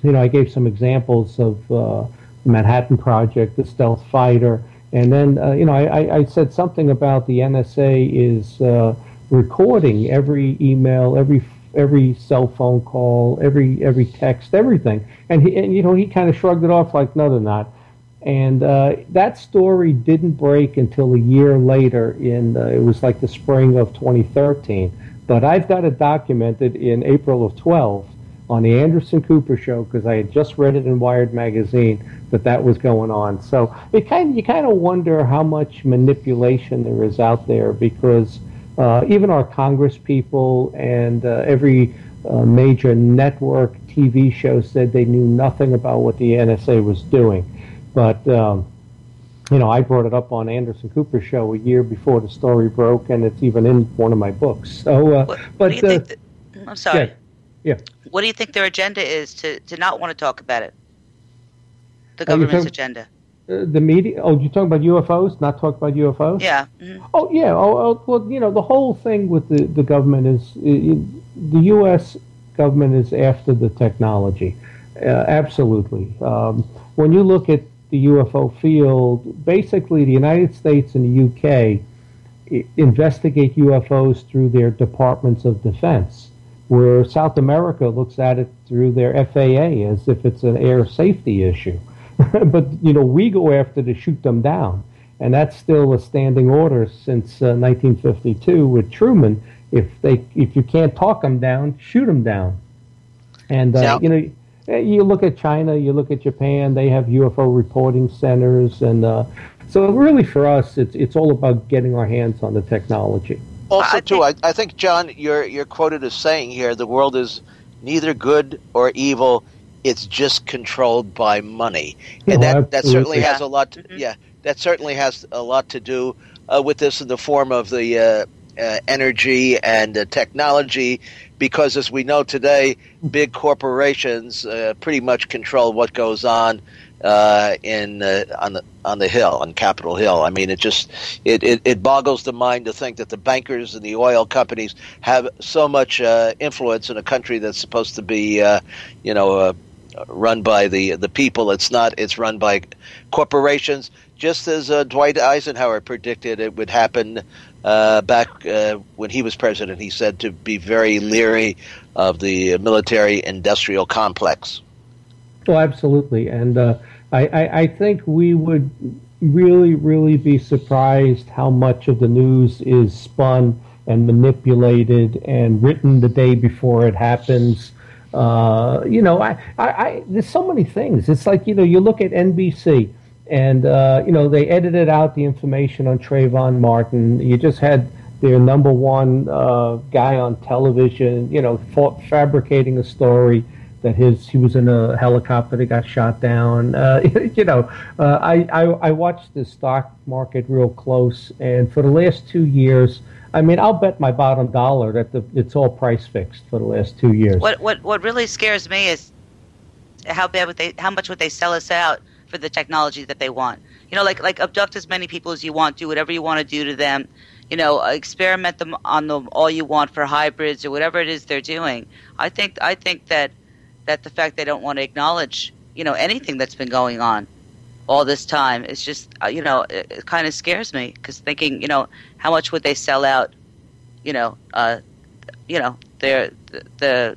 I gave some examples of the Manhattan Project, the stealth fighter. And then, I said something about the NSA is recording every email, every cell phone call, every text, everything. And he kind of shrugged it off like, no, they're not. And that story didn't break until a year later it was like the spring of 2013. But I've got it documented in April of 12 on the Anderson Cooper show, because I had just read it in Wired magazine that was going on. So you kind of wonder how much manipulation there is out there, because even our Congress people and every major network TV show said they knew nothing about what the NSA was doing. But, I brought it up on Anderson Cooper's show a year before the story broke, and it's even in one of my books. So, what do you think I'm sorry. Yeah. What do you think their agenda is to not want to talk about it? The government's agenda. The media? Oh, you're talking about UFOs? Not talk about UFOs? Yeah. Mm-hmm. Oh, yeah. Well, the whole thing with the government is the U.S. government is after the technology. Absolutely. When you look at the UFO field, basically the United States and the UK investigate UFOs through their departments of defense, where South America looks at it through their FAA as if it's an air safety issue. But, we go after to shoot them down. And that's still a standing order since 1952 with Truman. If you can't talk them down, shoot them down. And, you look at China, you look at Japan, they have UFO reporting centers. And so really for us, it's all about getting our hands on the technology. Also, too, I think, John, you're quoted as saying here, the world is neither good or evil. It's just controlled by money, and that certainly has a lot. That certainly has a lot to do with this in the form of the energy and technology, because as we know today, big corporations pretty much control what goes on on the Hill, on Capitol Hill. I mean, it boggles the mind to think that the bankers and the oil companies have so much influence in a country that's supposed to be, run by the people. It's not. It's run by corporations, just as Dwight Eisenhower predicted it would happen back when he was president. He said to be very leery of the military-industrial complex. Oh, absolutely. And I think we would really, really be surprised how much of the news is spun and manipulated and written the day before it happens. There's so many things. It's like, you look at NBC and, they edited out the information on Trayvon Martin. You just had their number one guy on television, fabricating a story that he was in a helicopter that got shot down. I watched the stock market real close, and for the last 2 years, I mean, I'll bet my bottom dollar that it's all price fixed for the last 2 years. What really scares me is how much would they sell us out for the technology that they want? Like abduct as many people as you want, do whatever you want to do to them, experiment them on them all you want for hybrids or whatever it is they're doing. I think that the fact they don't want to acknowledge, anything that's been going on all this time is just, it kind of scares me, because thinking, how much would they sell out, their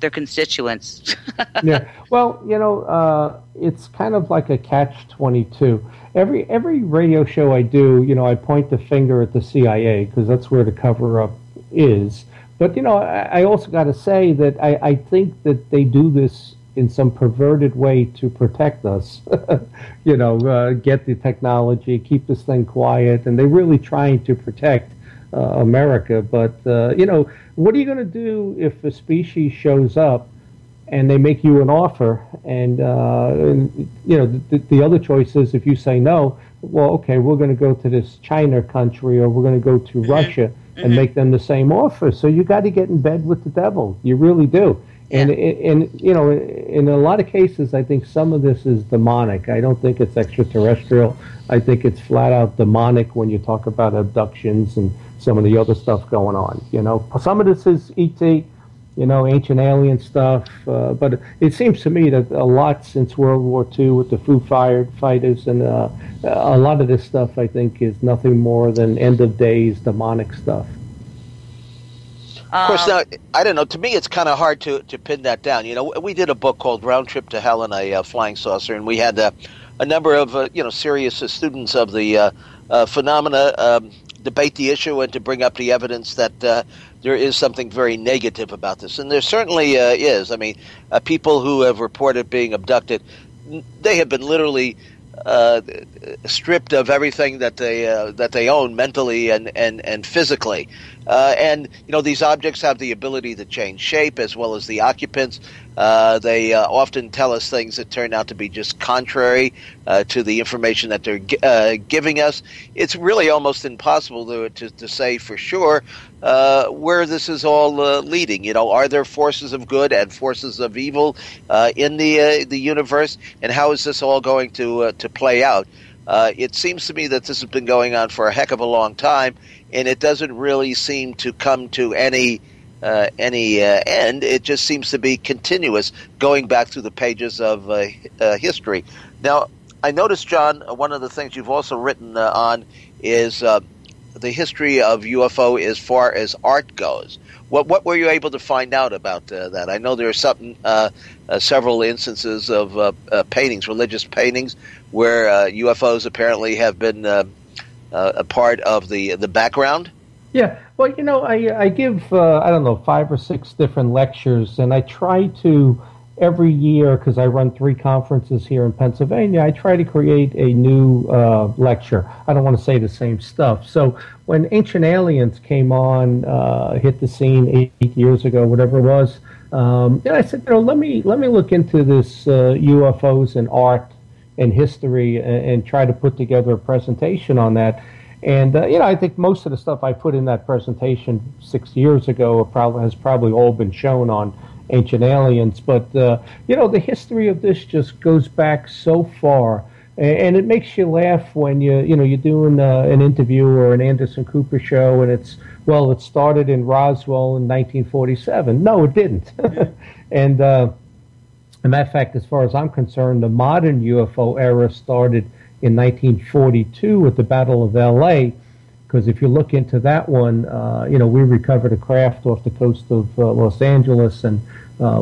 constituents. Yeah. Well, it's kind of like a catch-22. Every radio show I do, I point the finger at the CIA because that's where the cover-up is. But, I also got to say that I think that they do this in some perverted way to protect us, get the technology, keep this thing quiet, and they're really trying to protect America. But, what are you going to do if a species shows up and they make you an offer? And the other choice is if you say no, well, okay, we're going to go to this China country or we're going to go to Russia and make them the same offer. So you got to get in bed with the devil. You really do. Yeah. And in a lot of cases, I think some of this is demonic. I don't think it's extraterrestrial. I think it's flat out demonic when you talk about abductions and some of the other stuff going on. Some of this is ET, ancient alien stuff. But it seems to me that a lot since World War II with the Foo Fighters and a lot of this stuff, I think, is nothing more than end of days demonic stuff. Of course, now, I don't know. To me, it's kind of hard to pin that down. We did a book called Round Trip to Hell in a Flying Saucer, and we had a number of, serious students of the phenomena debate the issue and to bring up the evidence that there is something very negative about this. And there certainly is. I mean, people who have reported being abducted, they have been literally stripped of everything that they own mentally and physically, and these objects have the ability to change shape as well as the occupants. They often tell us things that turn out to be just contrary to the information that they're giving us. It's really almost impossible to say for sure where this is all leading. Are there forces of good and forces of evil in the universe, and how is this all going to play out? It seems to me that this has been going on for a heck of a long time, and it doesn't really seem to come to any end. It just seems to be continuous, going back through the pages of history. Now, I noticed, John, one of the things you've also written on is the history of UFO as far as art goes. What were you able to find out about that? I know there are several instances of paintings, religious paintings, where UFOs apparently have been a part of the background. Yeah, well, I give, 5 or 6 different lectures, and I try to, every year, because I run 3 conferences here in Pennsylvania, I try to create a new lecture. I don't want to say the same stuff. So when Ancient Aliens came on, hit the scene 8 years ago, whatever it was, I said, let me look into this UFOs and art and history and try to put together a presentation on that. And, I think most of the stuff I put in that presentation 6 years ago has probably all been shown on Ancient Aliens. But, the history of this just goes back so far. And it makes you laugh when you're doing an interview or an Anderson Cooper show, and it started in Roswell in 1947. No, it didn't. And, in that fact, as far as I'm concerned, the modern UFO era started in 1942 with the Battle of L.A., because if you look into that one, we recovered a craft off the coast of Los Angeles, and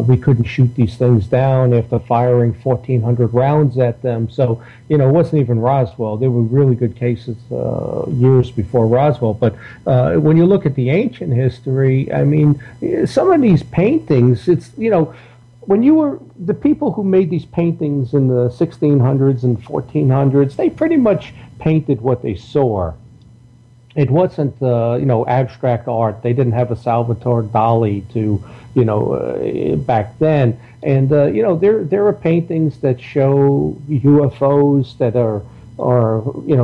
we couldn't shoot these things down after firing 1,400 rounds at them. So, it wasn't even Roswell. There were really good cases years before Roswell. But when you look at the ancient history, I mean, some of these paintings, it's, when the people who made these paintings in the 1600s and 1400s, they pretty much painted what they saw. It wasn't, abstract art. They didn't have a Salvatore Dali back then. And, there are paintings that show UFOs that are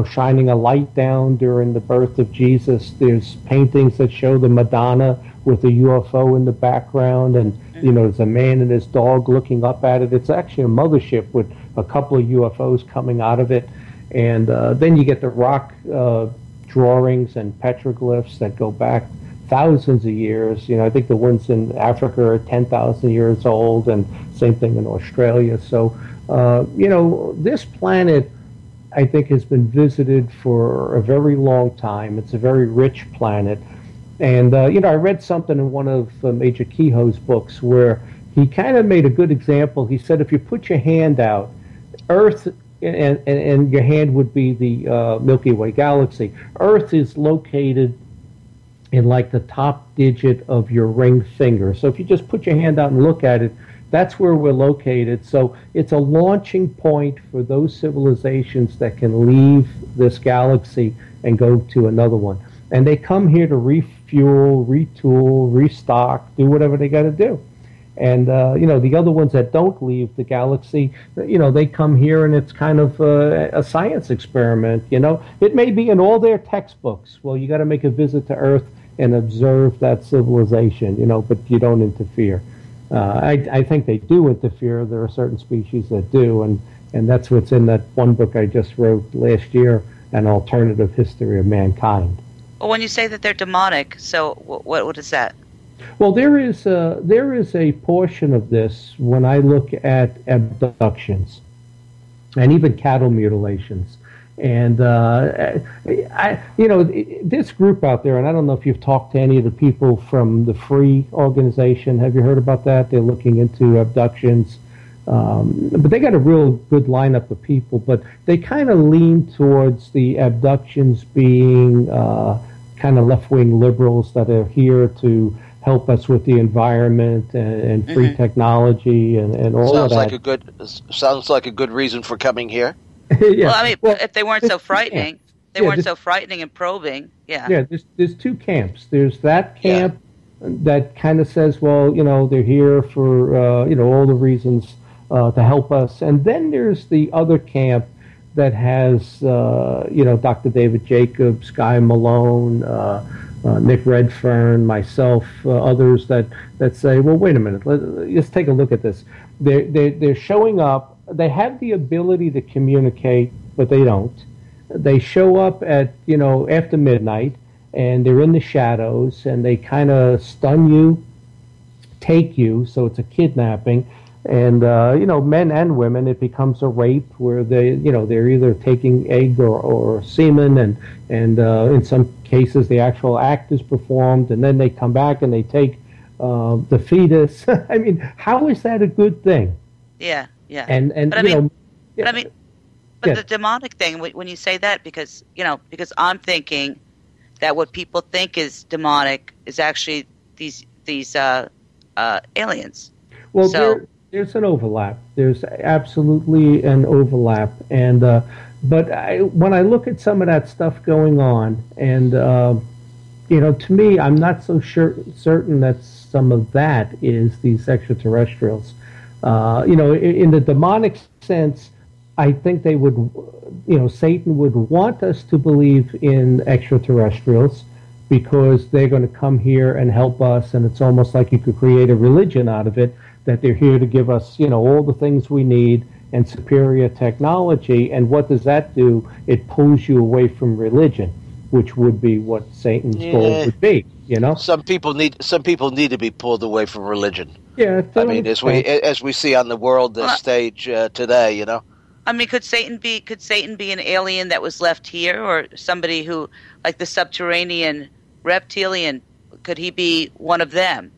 shining a light down during the birth of Jesus. There's paintings that show the Madonna with a UFO in the background, and there's a man and his dog looking up at it. It's actually a mothership with a couple of UFOs coming out of it. And then you get the rock drawings and petroglyphs that go back thousands of years. I think the ones in Africa are 10,000 years old, and same thing in Australia. So, this planet, I think, has been visited for a very long time. It's a very rich planet. And, I read something in one of Major Kehoe's books where he kind of made a good example. He said if you put your hand out, Earth, and your hand would be the Milky Way galaxy. Earth is located in like the top digit of your ring finger. So if you just put your hand out and look at it, that's where we're located. So it's a launching point for those civilizations that can leave this galaxy and go to another one. And they come here to refuel, retool, restock, do whatever they got to do. And, the other ones that don't leave the galaxy, they come here and it's kind of a science experiment, It may be in all their textbooks. Well, you got to make a visit to Earth and observe that civilization, but you don't interfere. I think they do interfere. There are certain species that do, and that's what's in that one book I just wrote last year, An Alternative History of Mankind. Well, when you say that they're demonic, so what is that? Well, there is a portion of this when I look at abductions and even cattle mutilations. And, this group out there, and I don't know if you've talked to any of the people from the Free organization. Have you heard about that? They're looking into abductions. But they got a real good lineup of people, but they kind of lean towards the abductions being kind of left-wing liberals that are here to help us with the environment and free technology and all of that. Sounds like a good reason for coming here. Yeah. Well, if they weren't so frightening, so frightening and probing. Yeah. Yeah. There's two camps. There's that camp that kind of says, well, they're here for all the reasons to help us, and then there's the other camp that has Dr. David Jacobs, Guy Malone, Nick Redfern, myself, others that say, well, wait a minute, let's take a look at this. They're showing up. They have the ability to communicate, but they don't. They show up at after midnight, and they're in the shadows, and they kind of stun you, take you. So it's a kidnapping. And men and women, it becomes a rape where they're either taking egg or semen, and in some cases the actual act is performed, and then they come back and they take the fetus. I mean, how is that a good thing? Yeah. But the demonic thing, when you say that, because I'm thinking that what people think is demonic is actually these aliens. Well, there's an overlap. There's absolutely an overlap, and but when I look at some of that stuff going on, and to me, I'm not so certain that some of that is these extraterrestrials. In the demonic sense, I think they would, Satan would want us to believe in extraterrestrials because they're going to come here and help us, and it's almost like you could create a religion out of it, that they're here to give us, all the things we need and superior technology. And what does that do? It pulls you away from religion, which would be what Satan's goal would be. Some people need to be pulled away from religion. Yeah, I mean, as we see on the world stage today, I mean, could Satan be an alien that was left here, or somebody who, like the subterranean reptilian, could he be one of them?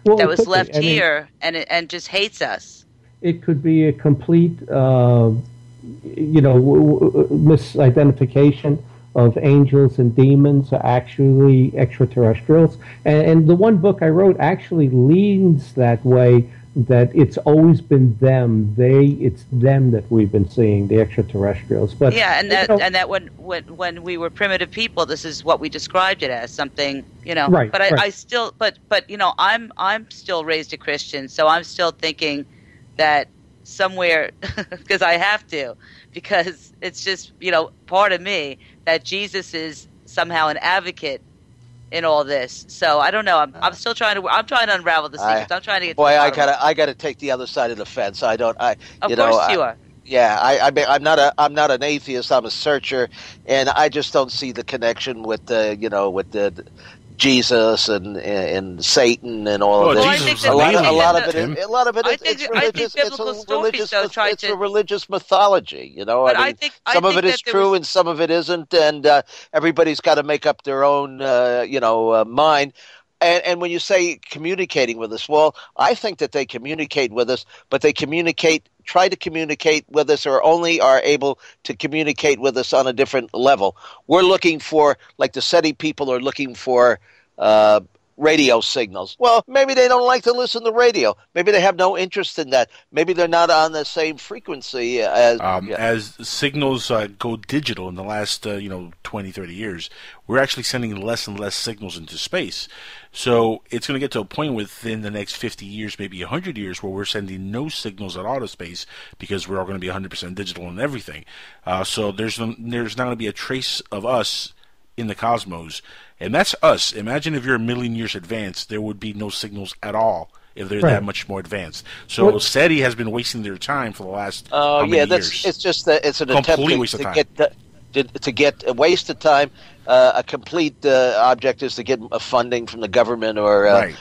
That was left here and just hates us. It could be a complete, misidentification of angels and demons are actually extraterrestrials. And the one book I wrote actually leans that way, that it's always been them. It's them that we've been seeing, the extraterrestrials. But and that when we were primitive people, this is what we described it as, something, Right. But I still, but I'm still raised a Christian, so I'm still thinking that somewhere, because I have to, because it's just part of me that Jesus is somehow an advocate in all this. So I don't know. I'm still trying to unravel the secrets. I'm trying to get. Boy, I gotta take the other side of the fence. Of course you are. Yeah, I'm not an atheist. I'm a searcher, and I just don't see the connection with the Jesus and Satan and all of Well, this. Jesus A lot of it I is think biblical stories, though, try it's to- a religious mythology. You know, But I mean, I some of think it is that there true was- and some of it isn't, and everybody's got to make up their own, mind. And when you say communicating with us, well, I think that they communicate with us, but they try to communicate with us, or only are able to communicate with us on a different level. We're looking for, like the SETI people are looking for radio signals. Well, maybe they don't like to listen to radio. Maybe they have no interest in that. Maybe they're not on the same frequency as... As signals go digital in the last 20, 30 years, we're actually sending less and less signals into space. So it's going to get to a point within the next 50 years, maybe 100 years, where we're sending no signals at all to space because we're all going to be 100% digital and everything. So there's not going to be a trace of us in the cosmos. And that's us. Imagine if you're a million years advanced, there would be no signals at all if they're that much more advanced. So SETI has been wasting their time for the last years. It's just that it's an Complete attempt to get a waste of time. A complete object is to get funding from the government or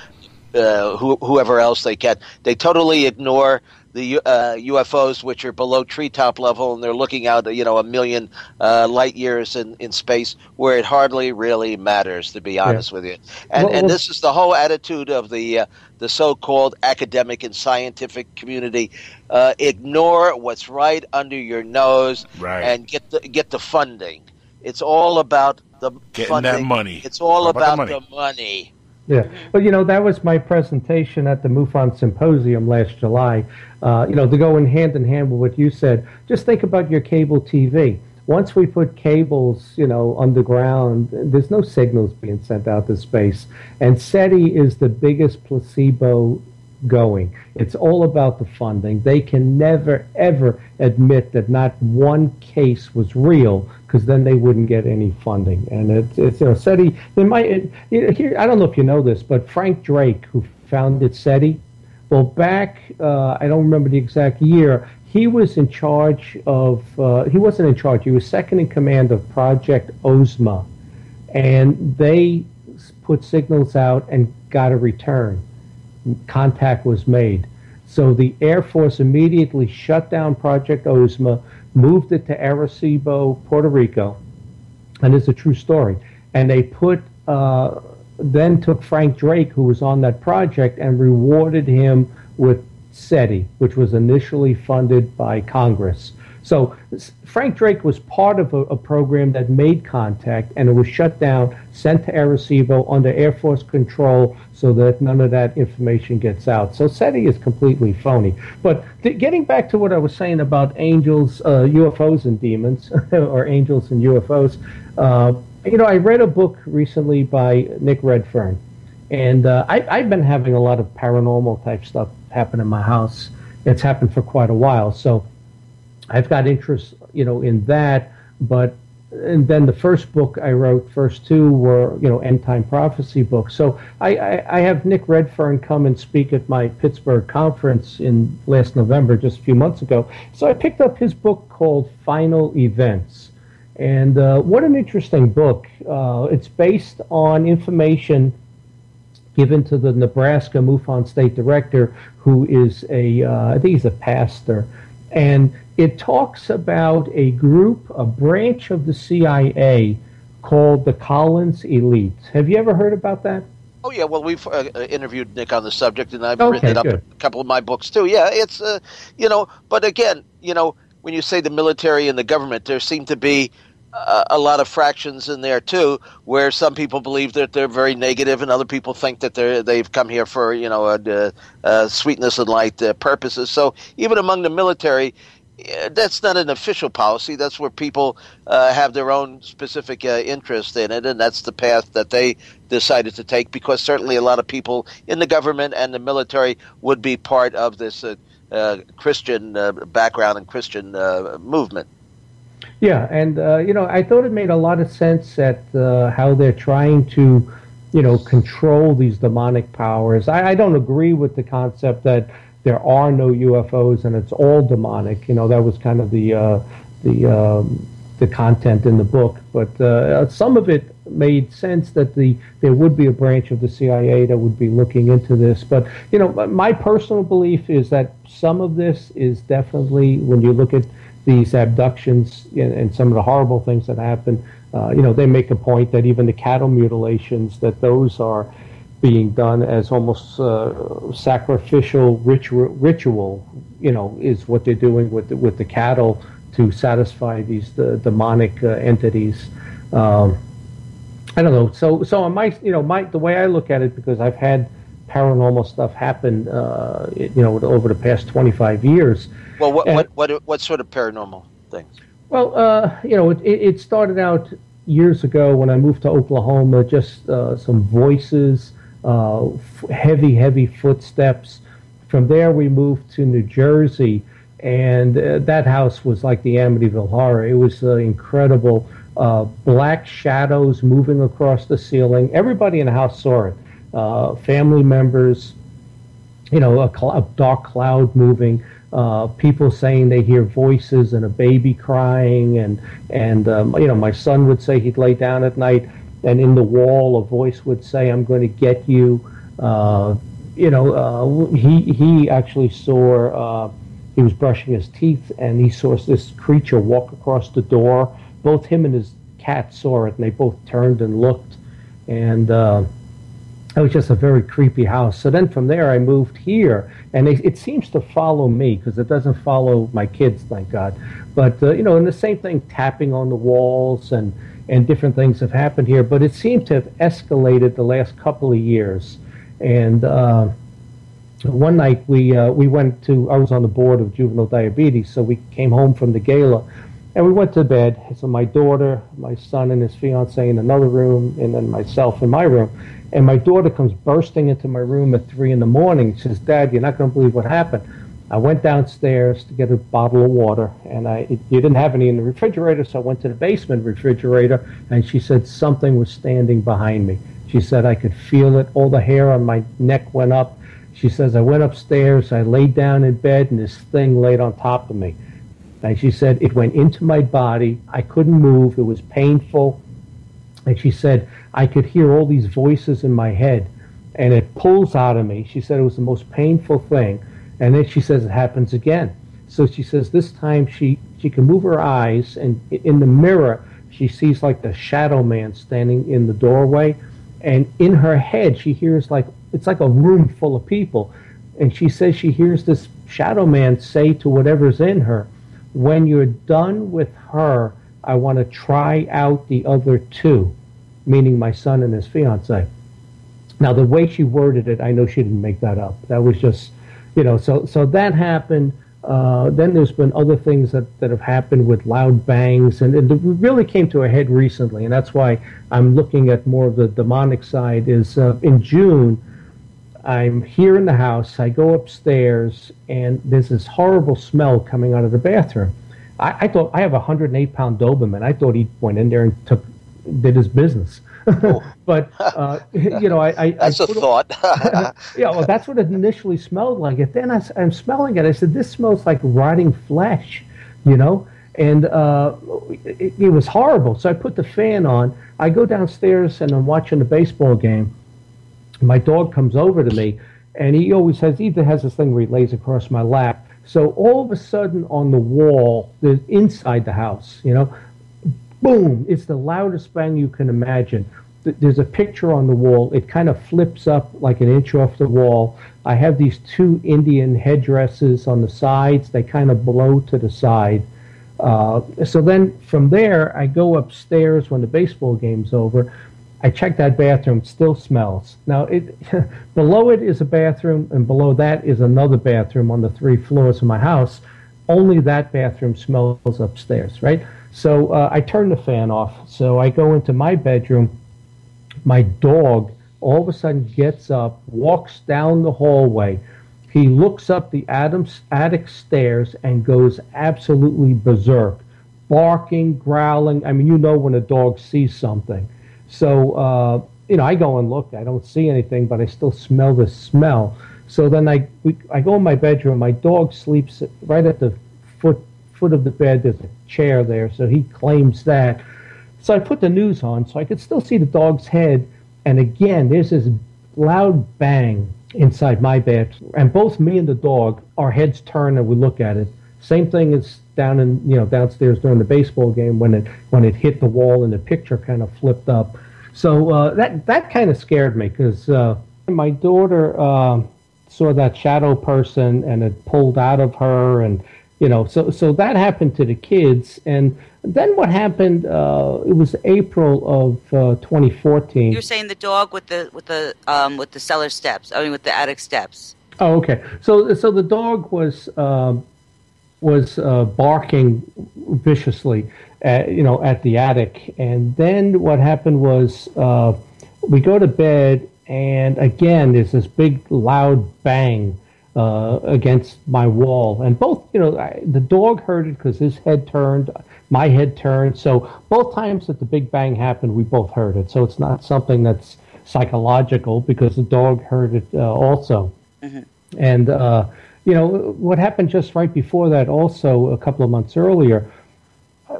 whoever else they can. They totally ignore the UFOs, which are below treetop level, and they're looking out, a million light years in space, where it hardly really matters, to be honest with you. And this is the whole attitude of the so-called academic and scientific community. Ignore what's right under your nose and get the funding. It's all about the getting funding. that money. It's all about the money. Yeah. Well, that was my presentation at the MUFON Symposium last July. To go in hand with what you said, just think about your cable TV. Once we put cables, underground, there's no signals being sent out to space. And SETI is the biggest placebo going. It's all about the funding. They can never, ever admit that not one case was real, because then they wouldn't get any funding. And it's SETI. They might. Here, I don't know if you know this, but Frank Drake, who founded SETI, well, back I don't remember the exact year. He was in charge of. He wasn't in charge. He was second in command of Project Ozma, and they put signals out and got a return. Contact was made. So the Air Force immediately shut down Project Ozma, moved it to Arecibo, Puerto Rico, and it's a true story. And they then took Frank Drake, who was on that project, and rewarded him with SETI, which was initially funded by Congress. So Frank Drake was part of a program that made contact, and it was shut down, sent to Arecibo under Air Force control so that none of that information gets out. So SETI is completely phony. But getting back to what I was saying about angels, UFOs and demons, or angels and UFOs, I read a book recently by Nick Redfern, and I've been having a lot of paranormal type stuff happen in my house. It's happened for quite a while, so I've got interest, in that. And then the first book I wrote, first two were, end time prophecy books. So I have Nick Redfern come and speak at my Pittsburgh conference in last November, just a few months ago. So I picked up his book called Final Events. And what an interesting book. It's based on information given to the Nebraska MUFON State Director, who is I think he's a pastor. And it talks about a branch of the CIA called the Collins Elite. Have you ever heard about that? Oh, yeah. Well, we've interviewed Nick on the subject, and I've written it up in a couple of my books, too. Yeah, it's, but again, when you say the military and the government, there seem to be a lot of fractions in there, too, where some people believe that they're very negative and other people think that they've come here for, sweetness and light purposes. So even among the military, that's not an official policy. That's where people have their own specific interest in it, and that's the path that they decided to take, because certainly a lot of people in the government and the military would be part of this Christian background and Christian movement. Yeah, and, I thought it made a lot of sense at how they're trying to, control these demonic powers. I don't agree with the concept that there are no UFOs and it's all demonic. That was kind of the the content in the book, but some of it made sense that there would be a branch of the CIA that would be looking into this. But my personal belief is that some of this is definitely, when you look at these abductions and some of the horrible things that happen, they make a point that even the cattle mutilations, that those are being done as almost sacrificial ritual, is what they're doing with the cattle to satisfy these demonic entities. I don't know. So on the way I look at it, because I've had paranormal stuff happen, over the past 25 years. Well, what sort of paranormal things? Well, it started out years ago when I moved to Oklahoma. Just some voices, heavy footsteps. From there, we moved to New Jersey, and that house was like the Amityville Horror. It was incredible. Black shadows moving across the ceiling. Everybody in the house saw it. Family members, a dark cloud moving. People saying they hear voices and a baby crying, and my son would say he'd lay down at night, and in the wall a voice would say, "I'm going to get you." He actually saw. He was brushing his teeth, and he saw this creature walk across the door. Both him and his cat saw it, and they both turned and looked, and it was just a very creepy house. So then from there I moved here, and it seems to follow me, because it doesn't follow my kids, thank God. But, and the same thing, tapping on the walls and different things have happened here, but it seemed to have escalated the last couple of years. And one night we went to, I was on the board of juvenile diabetes, so we came home from the gala, and we went to bed. So my daughter, my son, and his fiance in another room, and then myself in my room. And my daughter comes bursting into my room at 3 a.m. She says, "Dad, you're not going to believe what happened." I went downstairs to get a bottle of water, and you didn't have any in the refrigerator, so I went to the basement refrigerator, and she said something was standing behind me. She said I could feel it. All the hair on my neck went up. She says I went upstairs, I laid down in bed, and this thing laid on top of me. And she said it went into my body. I couldn't move. It was painful. And she said I could hear all these voices in my head, and it pulls out of me. She said it was the most painful thing. And then she says it happens again. So she says this time she can move her eyes, and in the mirror she sees like the shadow man standing in the doorway. And in her head she hears it's like a room full of people. And she says she hears this shadow man say to whatever's in her, "When you're done with her, I want to try out the other two," meaning my son and his fiance. Now, the way she worded it, I know she didn't make that up. That was just, so that happened. Then there's been other things that have happened with loud bangs, and it really came to a head recently, and that's why I'm looking at more of the demonic side. Is in June, I'm here in the house, I go upstairs, and there's this horrible smell coming out of the bathroom. I thought, I have a 108-pound Doberman. I thought he went in there and did his business. Oh. But, That's a thought. Yeah, well, that's what it initially smelled like. And then I'm smelling it. I said, this smells like rotting flesh, and it was horrible. So I put the fan on. I go downstairs, and I'm watching the baseball game. My dog comes over to me, and he always either has this thing where he lays across my lap. So all of a sudden on the wall, inside the house, boom, it's the loudest bang you can imagine. There's a picture on the wall. It kind of flips up like an inch off the wall. I have these two Indian headdresses on the sides. They kind of blow to the side. So then from there, I go upstairs when the baseball game's over. I check that bathroom, it still smells. Now, below it is a bathroom, and below that is another bathroom on the 3 floors of my house. Only that bathroom smells upstairs, right? So I turn the fan off. So I go into my bedroom. My dog all of a sudden gets up, walks down the hallway. He looks up the attic stairs and goes absolutely berserk, barking, growling. I mean, when a dog sees something. So, I go and look. I don't see anything, but I still smell the smell. So then I go in my bedroom. My dog sleeps right at the foot of the bed, there's a chair there, so he claims that. So I put the news on so I could still see the dog's head, and again, there's this loud bang inside my bed, and both me and the dog, our heads turn and we look at it. Same thing as downstairs during the baseball game when it hit the wall and the picture kind of flipped up. So that kind of scared me because my daughter saw that shadow person and it pulled out of her, and so that happened to the kids. And then what happened? It was April of 2014. You're saying the dog with the cellar steps. I mean, with the attic steps. Oh, okay. So the dog was barking viciously, at the attic. And then what happened was we go to bed, and again there's this big loud bang against my wall, and both the dog heard it because his head turned, my head turned. So both times that the big bang happened, we both heard it. So it's not something that's psychological because the dog heard it also. Mm-hmm. And what happened just right before that, also a couple of months earlier,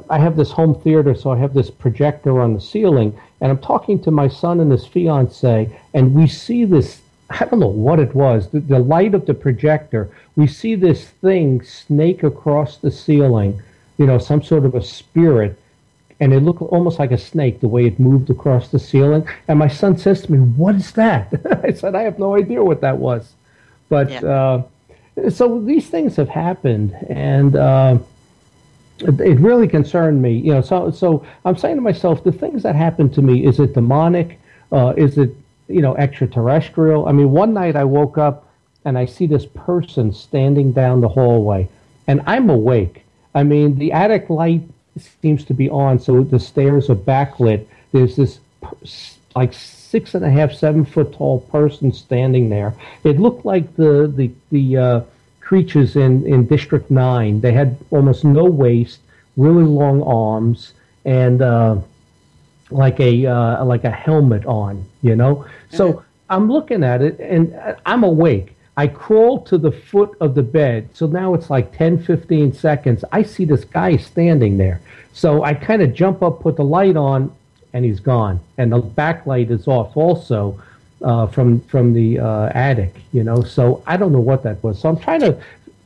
I have this home theater, so I have this projector on the ceiling, and I'm talking to my son and his fiance, and we see this, I don't know what it was, the light of the projector, we see this thing snake across the ceiling, some sort of a spirit, and it looked almost like a snake, the way it moved across the ceiling. And my son says to me, "What is that?" I said, "I have no idea what that was." But so these things have happened, and it really concerned me. So I'm saying to myself, the things that happened to me, is it demonic? Is it extraterrestrial? I mean, one night I woke up and I see this person standing down the hallway, and I'm awake. I mean, the attic light seems to be on, so the stairs are backlit. There's this like 6.5, 7 foot tall person standing there. It looked like the creatures in District 9. They had almost no waist, really long arms, and like a helmet on, So I'm looking at it, and I'm awake. I crawl to the foot of the bed. So now it's like 10, 15 seconds. I see this guy standing there. So I kind of jump up, put the light on, and he's gone. And the backlight is off also from the attic, So I don't know what that was. So I'm trying to...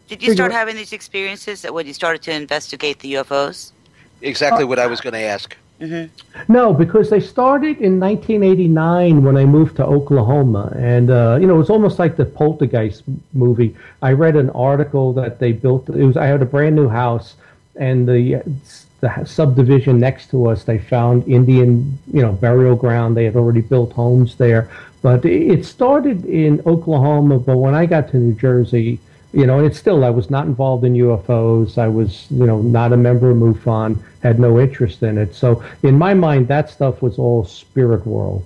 Did you start having these experiences when you started to investigate the UFOs? Exactly what I was going to ask. Mm-hmm. No, because they started in 1989 when I moved to Oklahoma, and it was almost like the Poltergeist movie. I read an article that they built. I had a brand new house, and the subdivision next to us, they found Indian, burial ground. They had already built homes there, but it started in Oklahoma. But when I got to New Jersey, and it's still, I was not involved in UFOs. I was, not a member of MUFON, had no interest in it. So in my mind, that stuff was all spirit world,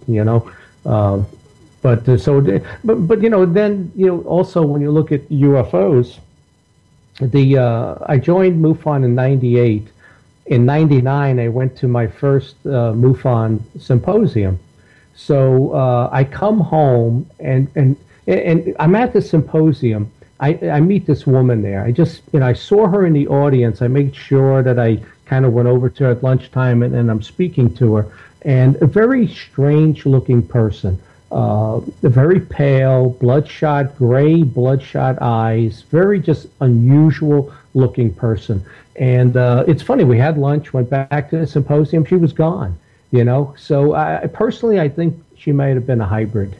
But then, also when you look at UFOs, I joined MUFON in 98. In 99, I went to my first MUFON symposium. So I come home and I'm at the symposium. I meet this woman there. I saw her in the audience. I made sure that I kind of went over to her at lunchtime, and I'm speaking to her. And a very strange-looking person, very pale, gray bloodshot eyes, very just unusual-looking person. And it's funny, we had lunch, went back to the symposium. She was gone, So I think she might have been a hybrid,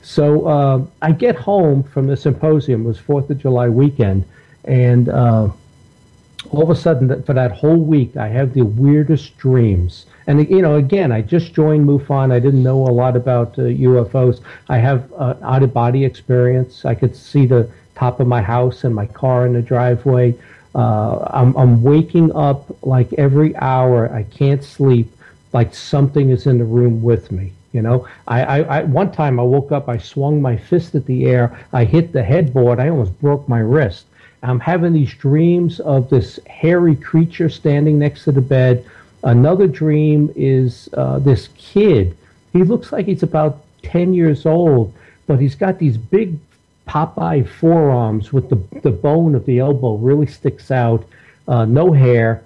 So I get home from the symposium. It was 4th of July weekend, and all of a sudden, for that whole week, I have the weirdest dreams. And, again, I just joined MUFON. I didn't know a lot about UFOs. I have out-of-body experience. I could see the top of my house and my car in the driveway. I'm waking up like every hour. I can't sleep, like something is in the room with me. I one time I woke up, I swung my fist at the air, I hit the headboard, I almost broke my wrist. I'm having these dreams of this hairy creature standing next to the bed. Another dream is this kid. He looks like he's about 10 years old, but he's got these big Popeye forearms with the bone of the elbow really sticks out. no hair.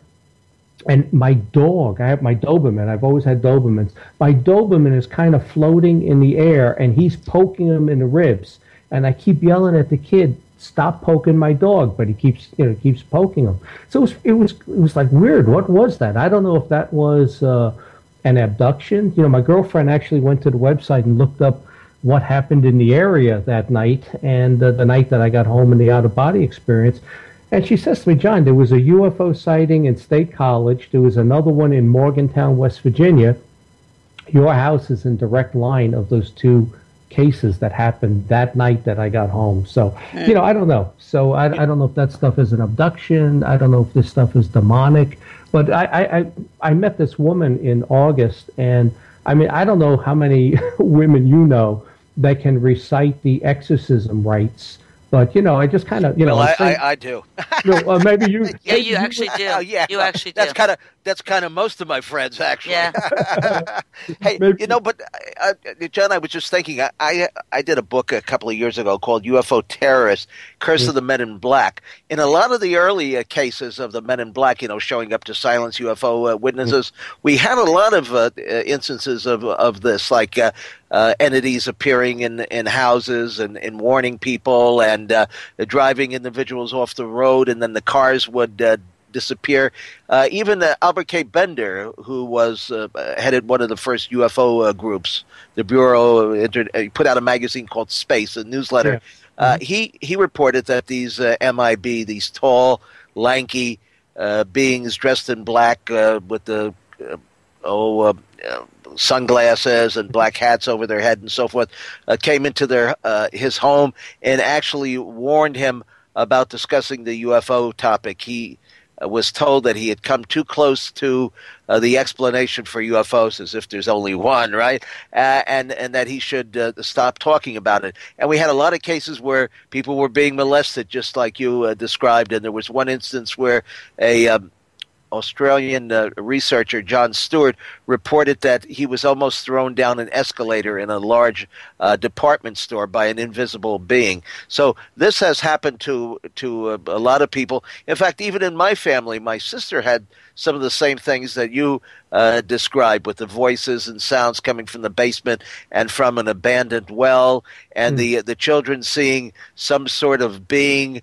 And my dog, I have my Doberman. I've always had Dobermans. My Doberman is kind of floating in the air, and he's poking him in the ribs. And I keep yelling at the kid, "Stop poking my dog!" But he keeps poking him. So it was like weird. What was that? I don't know if that was an abduction. My girlfriend actually went to the website and looked up what happened in the area that night, and the night that I got home in the out-of-body experience. And she says to me, "John, there was a UFO sighting in State College. There was another one in Morgantown, West Virginia. Your house is in direct line of those two cases that happened that night that I got home." So, I don't know. So I don't know if that stuff is an abduction. I don't know if this stuff is demonic. But I met this woman in August, and I mean, I don't know how many women that can recite the exorcism rites. But, I just kind of, Well, I do. Maybe you. Yeah, you actually do. Oh, yeah. You actually do. That's kind of most of my friends, actually. Yeah. Hey, but John, I was just thinking, I did a book a couple of years ago called UFO Terrorists, Curse of the Men in Black. In a lot of the early cases of the Men in Black, showing up to silence UFO witnesses, we had a lot of instances of this, like entities appearing in houses and warning people and driving individuals off the road, and then the cars would disappear. Even Albert K. Bender, who was headed one of the first UFO groups, the Bureau, put out a magazine called Space, a newsletter. Yeah. He reported that these MIB, these tall, lanky beings dressed in black with the sunglasses and black hats over their head and so forth, came into his home and actually warned him about discussing the UFO topic. He was told that he had come too close to the explanation for UFOs, as if there's only one, right? And that he should stop talking about it. And we had a lot of cases where people were being molested, just like you described. And there was one instance where a Australian researcher, John Stewart, reported that he was almost thrown down an escalator in a large department store by an invisible being. So this has happened to a lot of people. In fact, even in my family, my sister had some of the same things that you described, with the voices and sounds coming from the basement and from an abandoned well, and the children seeing some sort of being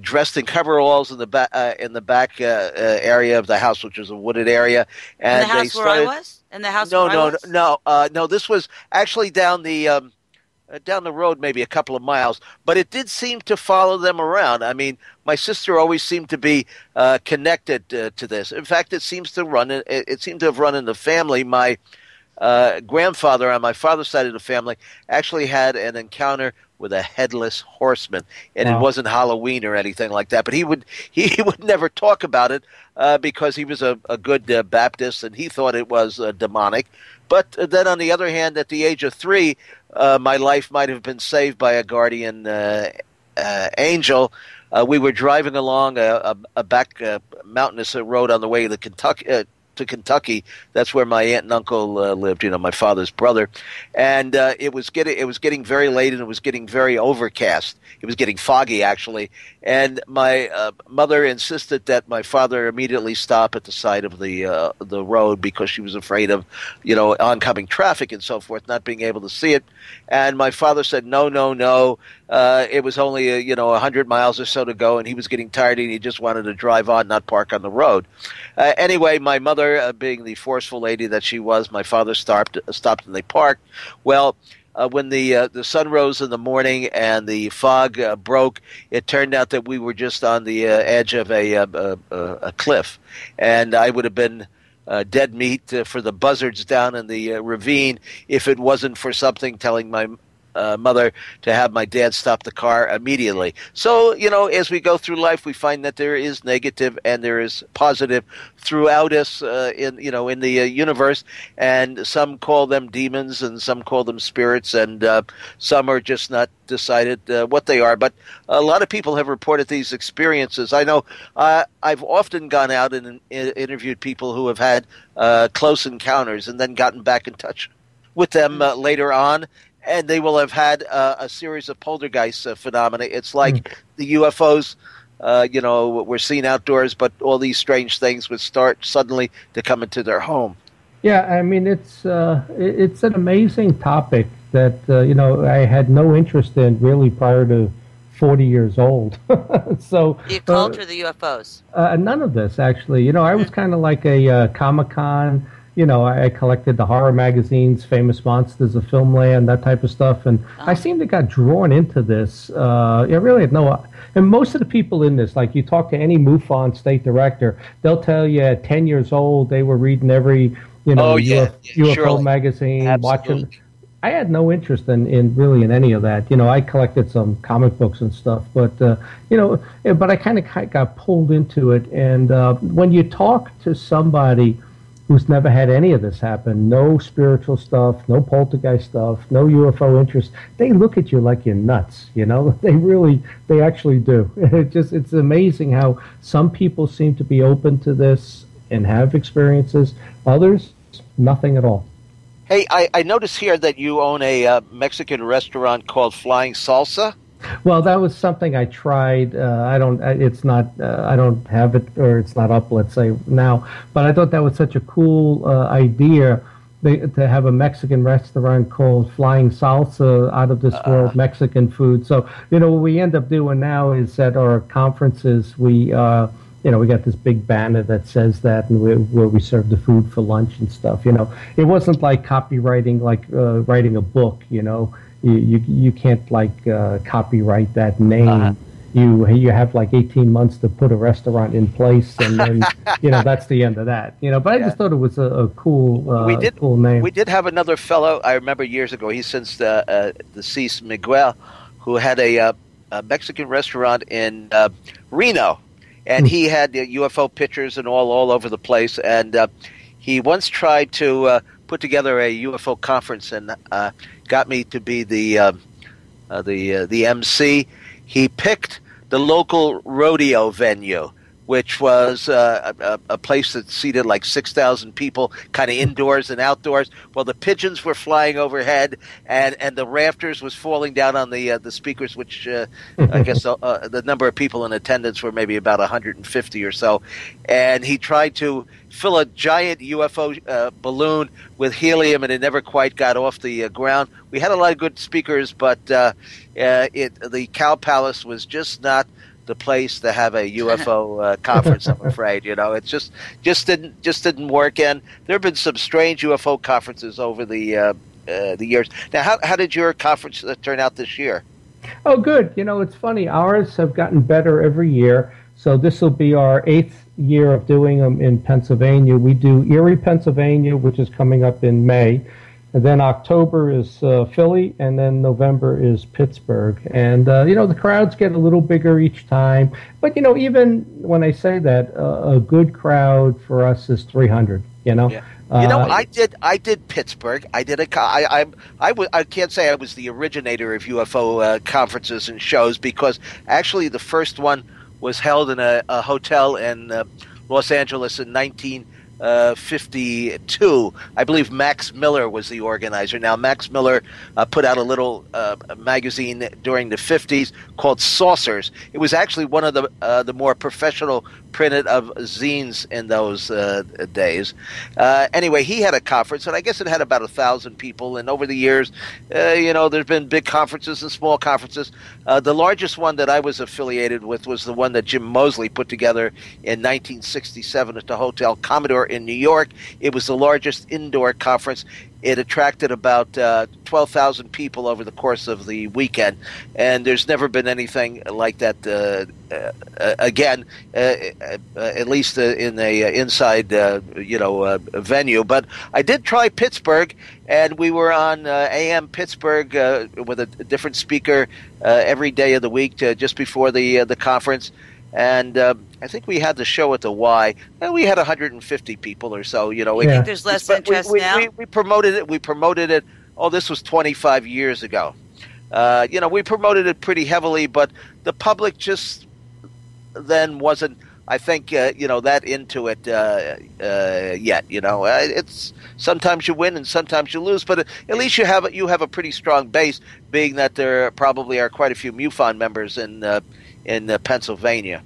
dressed in coveralls in the back area of the house, which was a wooded area. And the house where I was? In the house where I was? No. This was actually down the road, maybe a couple of miles. But it did seem to follow them around. I mean, my sister always seemed to be connected to this. In fact, it seemed to have run in the family. My grandfather on my father's side of the family actually had an encounter with a headless horseman, and It wasn't Halloween or anything like that. But he would never talk about it because he was a good Baptist, and he thought it was demonic. But then, on the other hand, at the age of 3, my life might have been saved by a guardian angel. We were driving along a back mountainous road on the way to Kentucky. That's where my aunt and uncle lived, my father's brother. And it was getting very late, and it was getting very overcast. It was getting foggy, actually. And my mother insisted that my father immediately stop at the side of the road, because she was afraid of, oncoming traffic and so forth, not being able to see it. And my father said, no. It was only 100 miles or so to go, and he was getting tired, and he just wanted to drive on, not park on the road. Anyway, my mother, being the forceful lady that she was, my father stopped and they parked. Well, when the sun rose in the morning and the fog broke, it turned out that we were just on the edge of a cliff, and I would have been dead meat for the buzzards down in the ravine if it wasn't for something telling my mother to have my dad stop the car immediately. So, as we go through life, we find that there is negative and there is positive throughout us in the universe, and some call them demons and some call them spirits, and some are just not decided what they are. But a lot of people have reported these experiences. I know I've often gone out and interviewed people who have had close encounters and then gotten back in touch with them later on, and they will have had a series of poltergeist phenomena. It's like the UFOs were seen outdoors, but all these strange things would start suddenly to come into their home. Yeah, I mean, it's an amazing topic that, I had no interest in really prior to 40 years old. So you called her the UFOs? None of this, actually. I was kind of like a Comic-Con. I collected the horror magazines, Famous Monsters of Filmland, that type of stuff, and I seemed to got drawn into this. I really had no. And most of the people in this, like you talk to any MUFON state director, they'll tell you at 10 years old they were reading every UFO surely. magazine, Absolutely. watching. I had no interest in any of that. I collected some comic books and stuff, but but I kind of got pulled into it. And when you talk to somebody who's never had any of this happen, no spiritual stuff, no poltergeist stuff, no UFO interest, they look at you like you're nuts. They actually do. It's amazing how some people seem to be open to this and have experiences. Others, nothing at all. Hey, I notice here that you own a Mexican restaurant called Flying Salsa. Well, that was something I tried. I don't have it, or it's not up, let's say, now. But I thought that was such a cool idea to have a Mexican restaurant called Flying Salsa, out of this world Mexican food. So, what we end up doing now is at our conferences, we got this big banner that says that, and where we serve the food for lunch and stuff. It wasn't like copywriting, like writing a book. You can't copyright that name. You have like 18 months to put a restaurant in place, and then that's the end of that. But I just thought it was a cool cool name. We did have another fellow. I remember years ago. He's since deceased, Miguel, who had a Mexican restaurant in Reno, and he had UFO pictures and all over the place. And he once tried to put together a UFO conference and got me to be the MC. He picked the local rodeo venue, which was a place that seated like 6,000 people, kind of indoors and outdoors. Well, the pigeons were flying overhead, and the rafters was falling down on the speakers, which I guess the number of people in attendance were maybe about 150 or so. And he tried to fill a giant UFO balloon with helium, and it never quite got off the ground. We had a lot of good speakers, but the Cow Palace was just not the place to have a UFO conference. I'm afraid, it just didn't work. And there have been some strange UFO conferences over the years. Now, how did your conference turn out this year? Oh, good. It's funny. Ours have gotten better every year. So this will be our 8th year of doing them in Pennsylvania. We do Erie, Pennsylvania, which is coming up in May. And then October is Philly, and then November is Pittsburgh. And, the crowds get a little bigger each time. But, even when I say that, a good crowd for us is 300, Yeah. I did Pittsburgh. I did I can't say I was the originator of UFO conferences and shows, because actually the first one was held in a hotel in Los Angeles in 1952. I believe Max Miller was the organizer. Now, Max Miller put out a little magazine during the 50s called Saucers. It was actually one of the more professional printed of zines in those days. Anyway, he had a conference, and I guess it had about 1,000 people. And over the years, there's been big conferences and small conferences. The largest one that I was affiliated with was the one that Jim Moseley put together in 1967 at the Hotel Commodore in New York. It was the largest indoor conference. It attracted about 12,000 people over the course of the weekend, and there's never been anything like that again, at least in a inside venue. But I did try Pittsburgh, and we were on AM Pittsburgh with a different speaker every day of the week just before the conference. And I think we had the show at the Y, and we had 150 people or so. You think there's less interest now? We promoted it. Oh, this was 25 years ago. We promoted it pretty heavily, but the public just then wasn't I think that into it yet. It's sometimes you win and sometimes you lose, but at least you have a pretty strong base, being that there probably are quite a few MUFON members in Pennsylvania.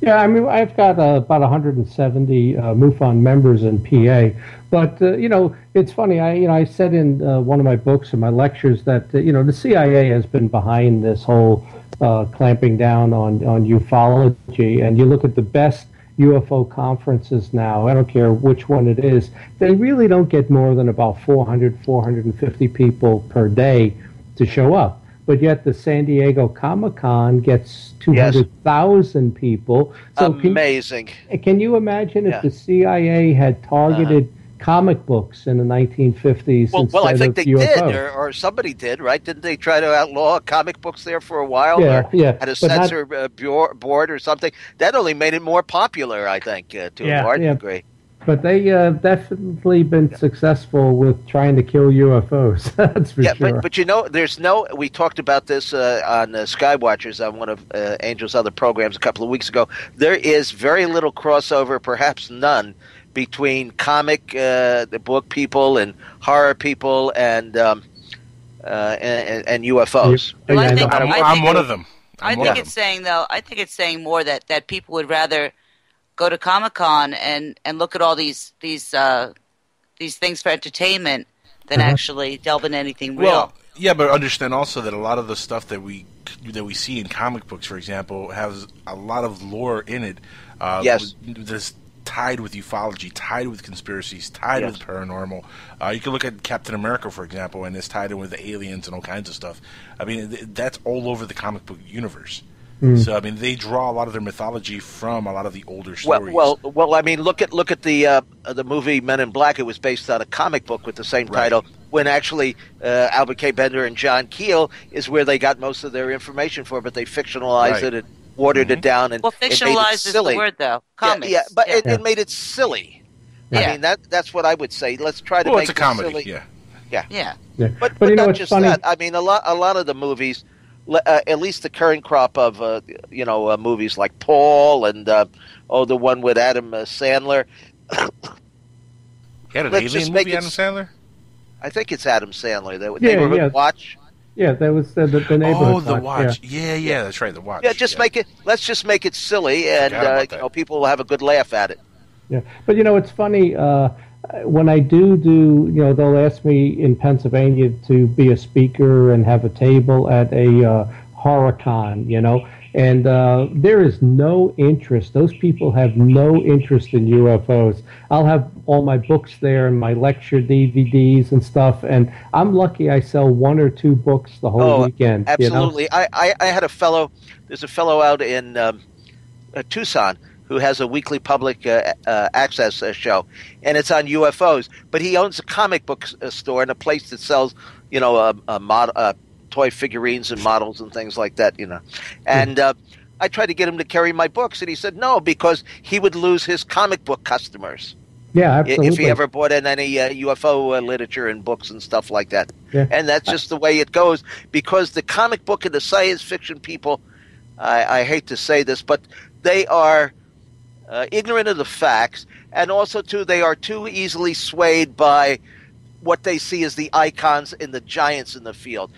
Yeah, I mean, I've got about 170 MUFON members in PA, but it's funny. I said in one of my books and my lectures that the CIA has been behind this whole clamping down on ufology, and you look at the best UFO conferences now, I don't care which one it is, they really don't get more than about 450 people per day to show up. But yet the San Diego Comic-Con gets 200,000 people. So amazing. Can you imagine if the CIA had targeted comic books in the 1950s well, I think they UFOs? did, or somebody did, right? Didn't they try to outlaw comic books there for a while? Yeah, or had a censor board or something? That only made it more popular, I think, to a large degree. But they definitely been successful with trying to kill UFOs. That's for sure. But we talked about this on Skywatchers on one of Angel's other programs a couple of weeks ago. There is very little crossover, perhaps none, between comic the book people and horror people and UFOs. Well, I'm one of them. I think it's saying more that people would rather go to Comic-Con and look at all these things for entertainment than actually delve into anything real. Well, yeah, but understand also that a lot of the stuff that we see in comic books, for example, has a lot of lore in it. That's tied with ufology, tied with conspiracies, tied with paranormal. You can look at Captain America, for example, and it's tied in with aliens and all kinds of stuff. I mean, that's all over the comic book universe. So I mean, they draw a lot of their mythology from a lot of the older stories. Well, I mean, look at the movie Men in Black. It was based on a comic book with the same title. When actually Albert K. Bender and John Keel is where they got most of their information for, but they fictionalized it and watered it down. And fictionalized is the word, though. Comics. It made it silly. I mean, that's what I would say. Let's try to make it's a comedy. Silly. Yeah. But not just funny. that. I mean, a lot of the movies. At least the current crop of movies like Paul and the one with Adam Sandler. He had an alien movie, Adam Sandler? I think it's Adam Sandler. The Neighborhood Watch. Yeah, that was the Neighborhood Watch. Watch. Yeah, that's right, the Watch. Yeah, let's just make it silly, and people will have a good laugh at it. Yeah, but it's funny. When I do, they'll ask me in Pennsylvania to be a speaker and have a table at a horror con, and there is no interest. Those people have no interest in UFOs. I'll have all my books there and my lecture DVDs and stuff, and I'm lucky I sell 1 or 2 books the whole weekend. Absolutely. I had a fellow, there's a fellow out in Tucson who has a weekly public access show, and it's on UFOs. But he owns a comic book store and a place that sells, toy figurines and models and things like that, And I tried to get him to carry my books, and he said no, because he would lose his comic book customers. Yeah, absolutely. If he ever bought in any UFO literature and books and stuff like that. Yeah. And that's just the way it goes, because the comic book and the science fiction people, I hate to say this, but they are ignorant of the facts, and also too they are too easily swayed by what they see as the icons and the giants in the field.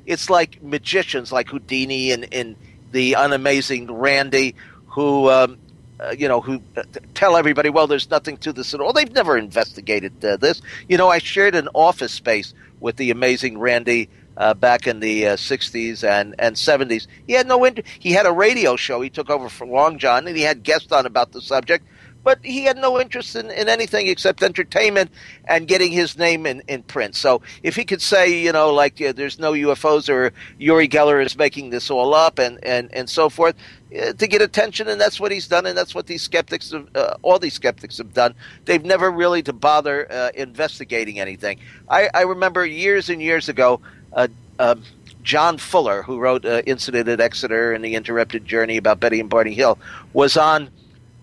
It's like magicians like Houdini and the unamazing Randy who tell everybody, well, there's nothing to this at all. They've never investigated this. I shared an office space with the amazing Randy back in the 60s and 70s. He had he had a radio show. He took over for Long John, and he had guests on about the subject, but he had no interest in anything except entertainment and getting his name in print. So if he could say, there's no UFOs, or Uri Geller is making this all up and so forth, to get attention, and that's what he's done, and that's what all these skeptics have done. They've never really to bother investigating anything. I remember years and years ago, John Fuller, who wrote Incident at Exeter and The Interrupted Journey about Betty and Barney Hill, was on,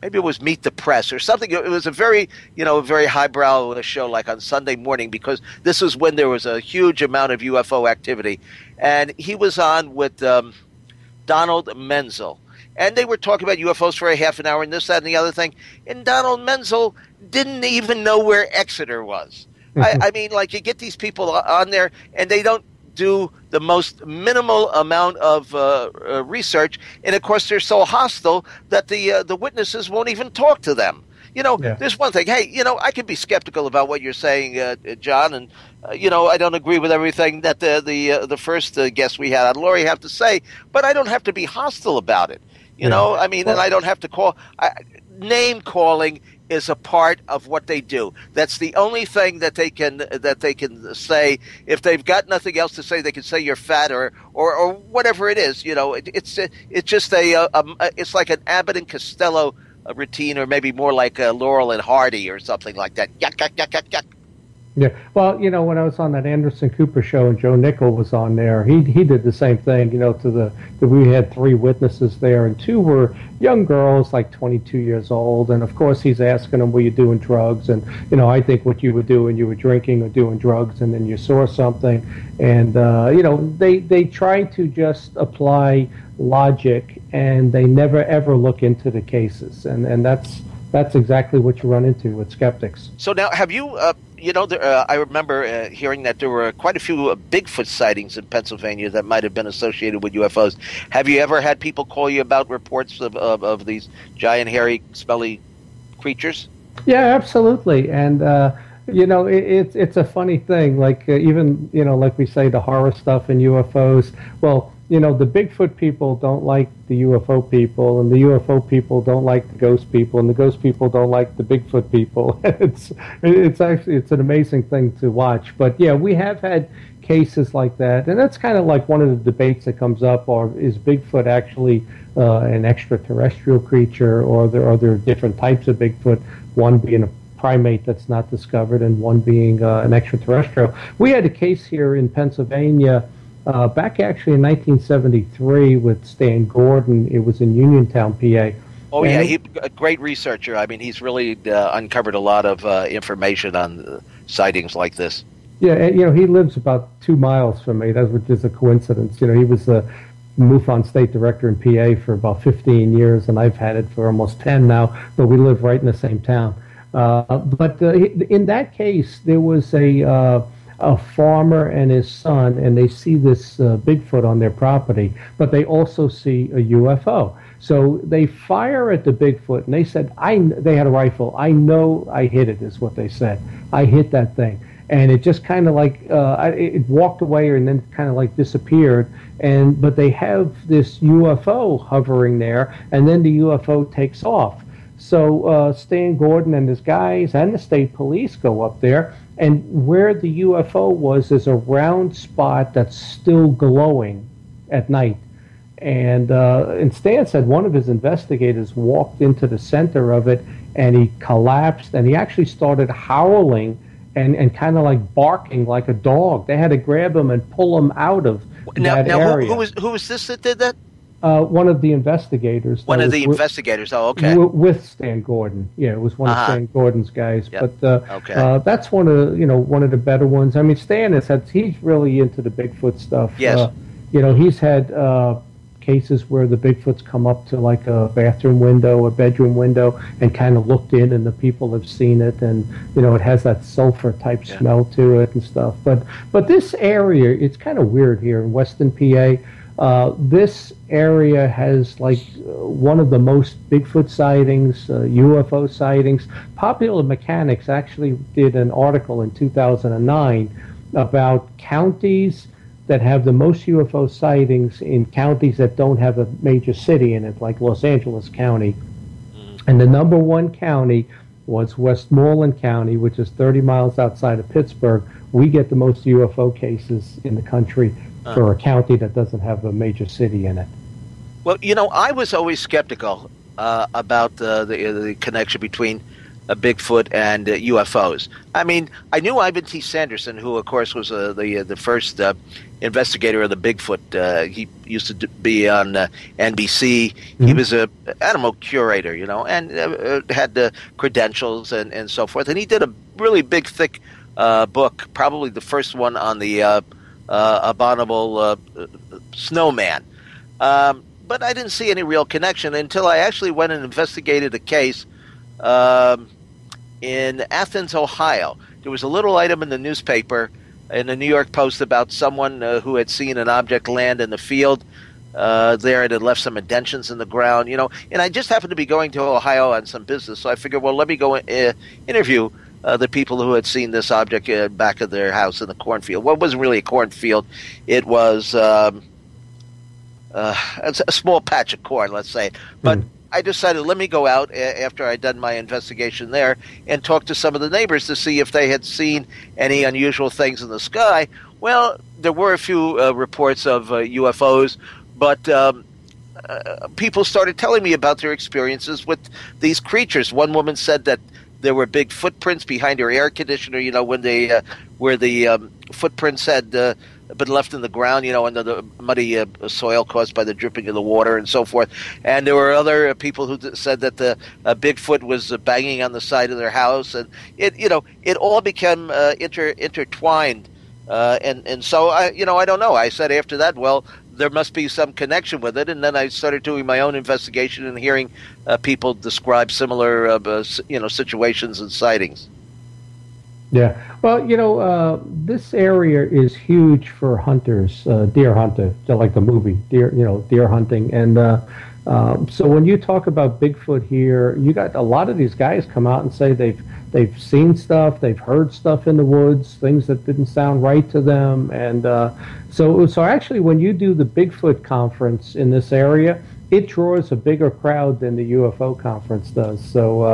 maybe it was Meet the Press or something. It was a very highbrow show, like on Sunday morning, because this was when there was a huge amount of UFO activity. And he was on with Donald Menzel. and they were talking about UFOs for a half an hour and this, that, and the other thing. And Donald Menzel didn't even know where Exeter was. I mean, like, you get these people on there, and they don't do the most minimal amount of research, and of course they're so hostile that the witnesses won't even talk to them. There's one thing. Hey, I can be skeptical about what you're saying, John, and I don't agree with everything that the first guest we had on, Laurie, have to say, but I don't have to be hostile about it. I mean, and I don't have to call. Name calling is a part of what they do. That's the only thing that they can say. If they've got nothing else to say, they can say you're fat or whatever it is. It's just it's like an Abbott and Costello routine, or maybe more like Laurel and Hardy or something like that. Yuck, yuck, yuck, yuck, yuck. Yeah, well, when I was on that Anderson Cooper show and Joe Nickel was on there, he did the same thing. We had 3 witnesses there, and 2 were young girls, like 22 years old, and of course he's asking them, were you doing drugs? And I think what you were doing, you were drinking or doing drugs, and then you saw something, and they try to just apply logic, and they never ever look into the cases, and that's exactly what you run into with skeptics. So now, have you? I remember hearing that there were quite a few Bigfoot sightings in Pennsylvania that might have been associated with UFOs. Have you ever had people call you about reports of these giant, hairy, smelly creatures? Yeah, absolutely. And it's a funny thing. Like even like we say, the horror stuff in UFOs. Well, the Bigfoot people don't like the UFO people, and the UFO people don't like the ghost people, and the ghost people don't like the Bigfoot people. It's an amazing thing to watch. But yeah, we have had cases like that, and that's kind of like one of the debates that comes up: or is Bigfoot actually an extraterrestrial creature, or are there different types of Bigfoot? One being a primate that's not discovered, and one being an extraterrestrial. We had a case here in Pennsylvania. Back actually in 1973 with Stan Gordon. It was in Uniontown, PA. Oh, and he's a great researcher. I mean, he's really uncovered a lot of information on sightings like this. Yeah, and, he lives about 2 miles from me, which is a coincidence. He was the MUFON State Director in PA for about 15 years, and I've had it for almost 10 now, but we live right in the same town. But in that case, there was a farmer and his son, and they see this Bigfoot on their property, but they also see a UFO. So they fire at the Bigfoot, and they said, they had a rifle. I know I hit it, is what they said. I hit that thing. And it just kind of like, it walked away and then kind of like disappeared. But they have this UFO hovering there, and then the UFO takes off. So Stan Gordon and his guys and the state police go up there, and where the UFO was is a round spot that's still glowing at night. And Stan said one of his investigators walked into the center of it, and he collapsed, and he actually started howling and kind of like barking like a dog. They had to grab him and pull him out of that area. Who was this that did that? One of the investigators. One of the investigators. Oh, okay. With Stan Gordon. Yeah, it was one of Stan Gordon's guys. Yep. But that's one of the better ones. I mean, Stan he's really into the Bigfoot stuff. Yes. He's had cases where the Bigfoots come up to like a bathroom window, a bedroom window, and kind of looked in, and the people have seen it, and it has that sulfur type smell to it and stuff. But this area, it's kind of weird here in Western PA. This area has like one of the most Bigfoot sightings, UFO sightings. Popular Mechanics actually did an article in 2009 about counties that have the most UFO sightings in counties that don't have a major city in it, like Los Angeles County. And the number one county was Westmoreland County, which is 30 miles outside of Pittsburgh. We get the most UFO cases in the country for a county that doesn't have a major city in it. Well, I was always skeptical about the connection between Bigfoot and UFOs. I mean, I knew Ivan T. Sanderson, who, of course, was the first investigator of the Bigfoot. He used to be on NBC. He was an animal curator, and had the credentials and so forth. And he did a really big, thick book, probably the first one on the abominable snowman. but I didn't see any real connection until I actually went and investigated a case in Athens, Ohio. There was a little item in the newspaper, in the New York Post, about someone who had seen an object land in the field. There it had left some indentions in the ground, and I just happened to be going to Ohio on some business, so I figured, well, let me go interview the people who had seen this object back of their house in the cornfield. Well, it wasn't really a cornfield. It was a small patch of corn, let's say. But I decided, let me go out after I'd done my investigation there and talk to some of the neighbors to see if they had seen any unusual things in the sky. Well, there were a few reports of UFOs, but people started telling me about their experiences with these creatures. One woman said that there were big footprints behind her air conditioner, when they where the footprints had been left in the ground, under the muddy soil caused by the dripping of the water and so forth. And there were other people who said that the Bigfoot was banging on the side of their house, and it all became intertwined. And so I don't know. I said after that, well, there must be some connection with it, and then I started doing my own investigation and hearing people describe similar, situations and sightings. Yeah, well, this area is huge for hunters, deer hunter, just like the movie, deer hunting, and so when you talk about Bigfoot here, you got a lot of these guys come out and say they've seen stuff, they've heard stuff in the woods, things that didn't sound right to them, and so actually when you do the Bigfoot conference in this area, it draws a bigger crowd than the UFO conference does. So,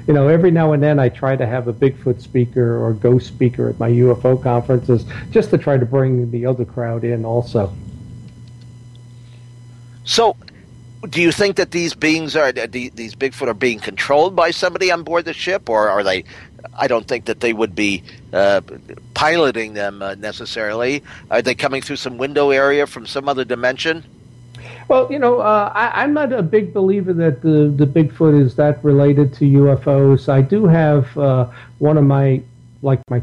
every now and then I try to have a Bigfoot speaker or ghost speaker at my UFO conferences just to try to bring the other crowd in also. So, do you think that these beings these Bigfoot are being controlled by somebody on board the ship, or are they? I don't think that they would be piloting them necessarily. Are they coming through some window area from some other dimension? Well, I'm not a big believer that the Bigfoot is that related to UFOs. I do have one of my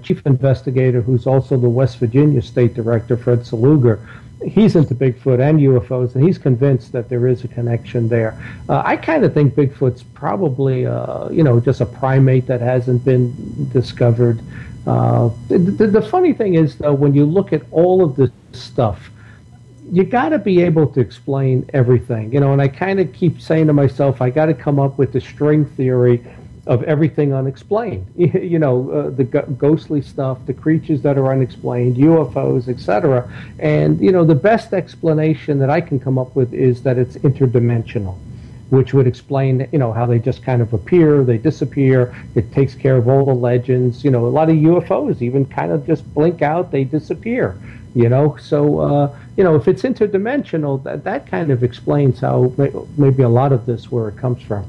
chief investigator, who's also the West Virginia State Director, Fred Saluga. He's into Bigfoot and UFOs, and he's convinced that there is a connection there. I kind of think Bigfoot's probably, just a primate that hasn't been discovered. The funny thing is, though, when you look at all of this stuff, you got to be able to explain everything, and I kind of keep saying to myself, I got to come up with the string theory of everything unexplained. The ghostly stuff, the creatures that are unexplained, UFOs, etc. And, the best explanation that I can come up with is that it's interdimensional, which would explain, how they just kind of appear, they disappear. It takes care of all the legends. A lot of UFOs even kind of just blink out, they disappear. So if it's interdimensional, that kind of explains how maybe a lot of this, where it comes from.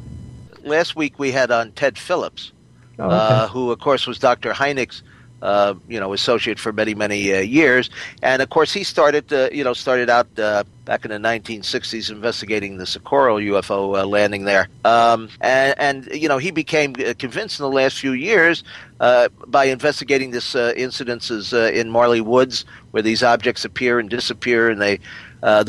Last week we had on Ted Phillips, who of course was Dr. Hynek's associate for many, many years. And of course he started out back in the 1960s investigating the Socorro UFO landing there. And he became convinced in the last few years by investigating this incidences in Marley Woods, where these objects appear and disappear, and they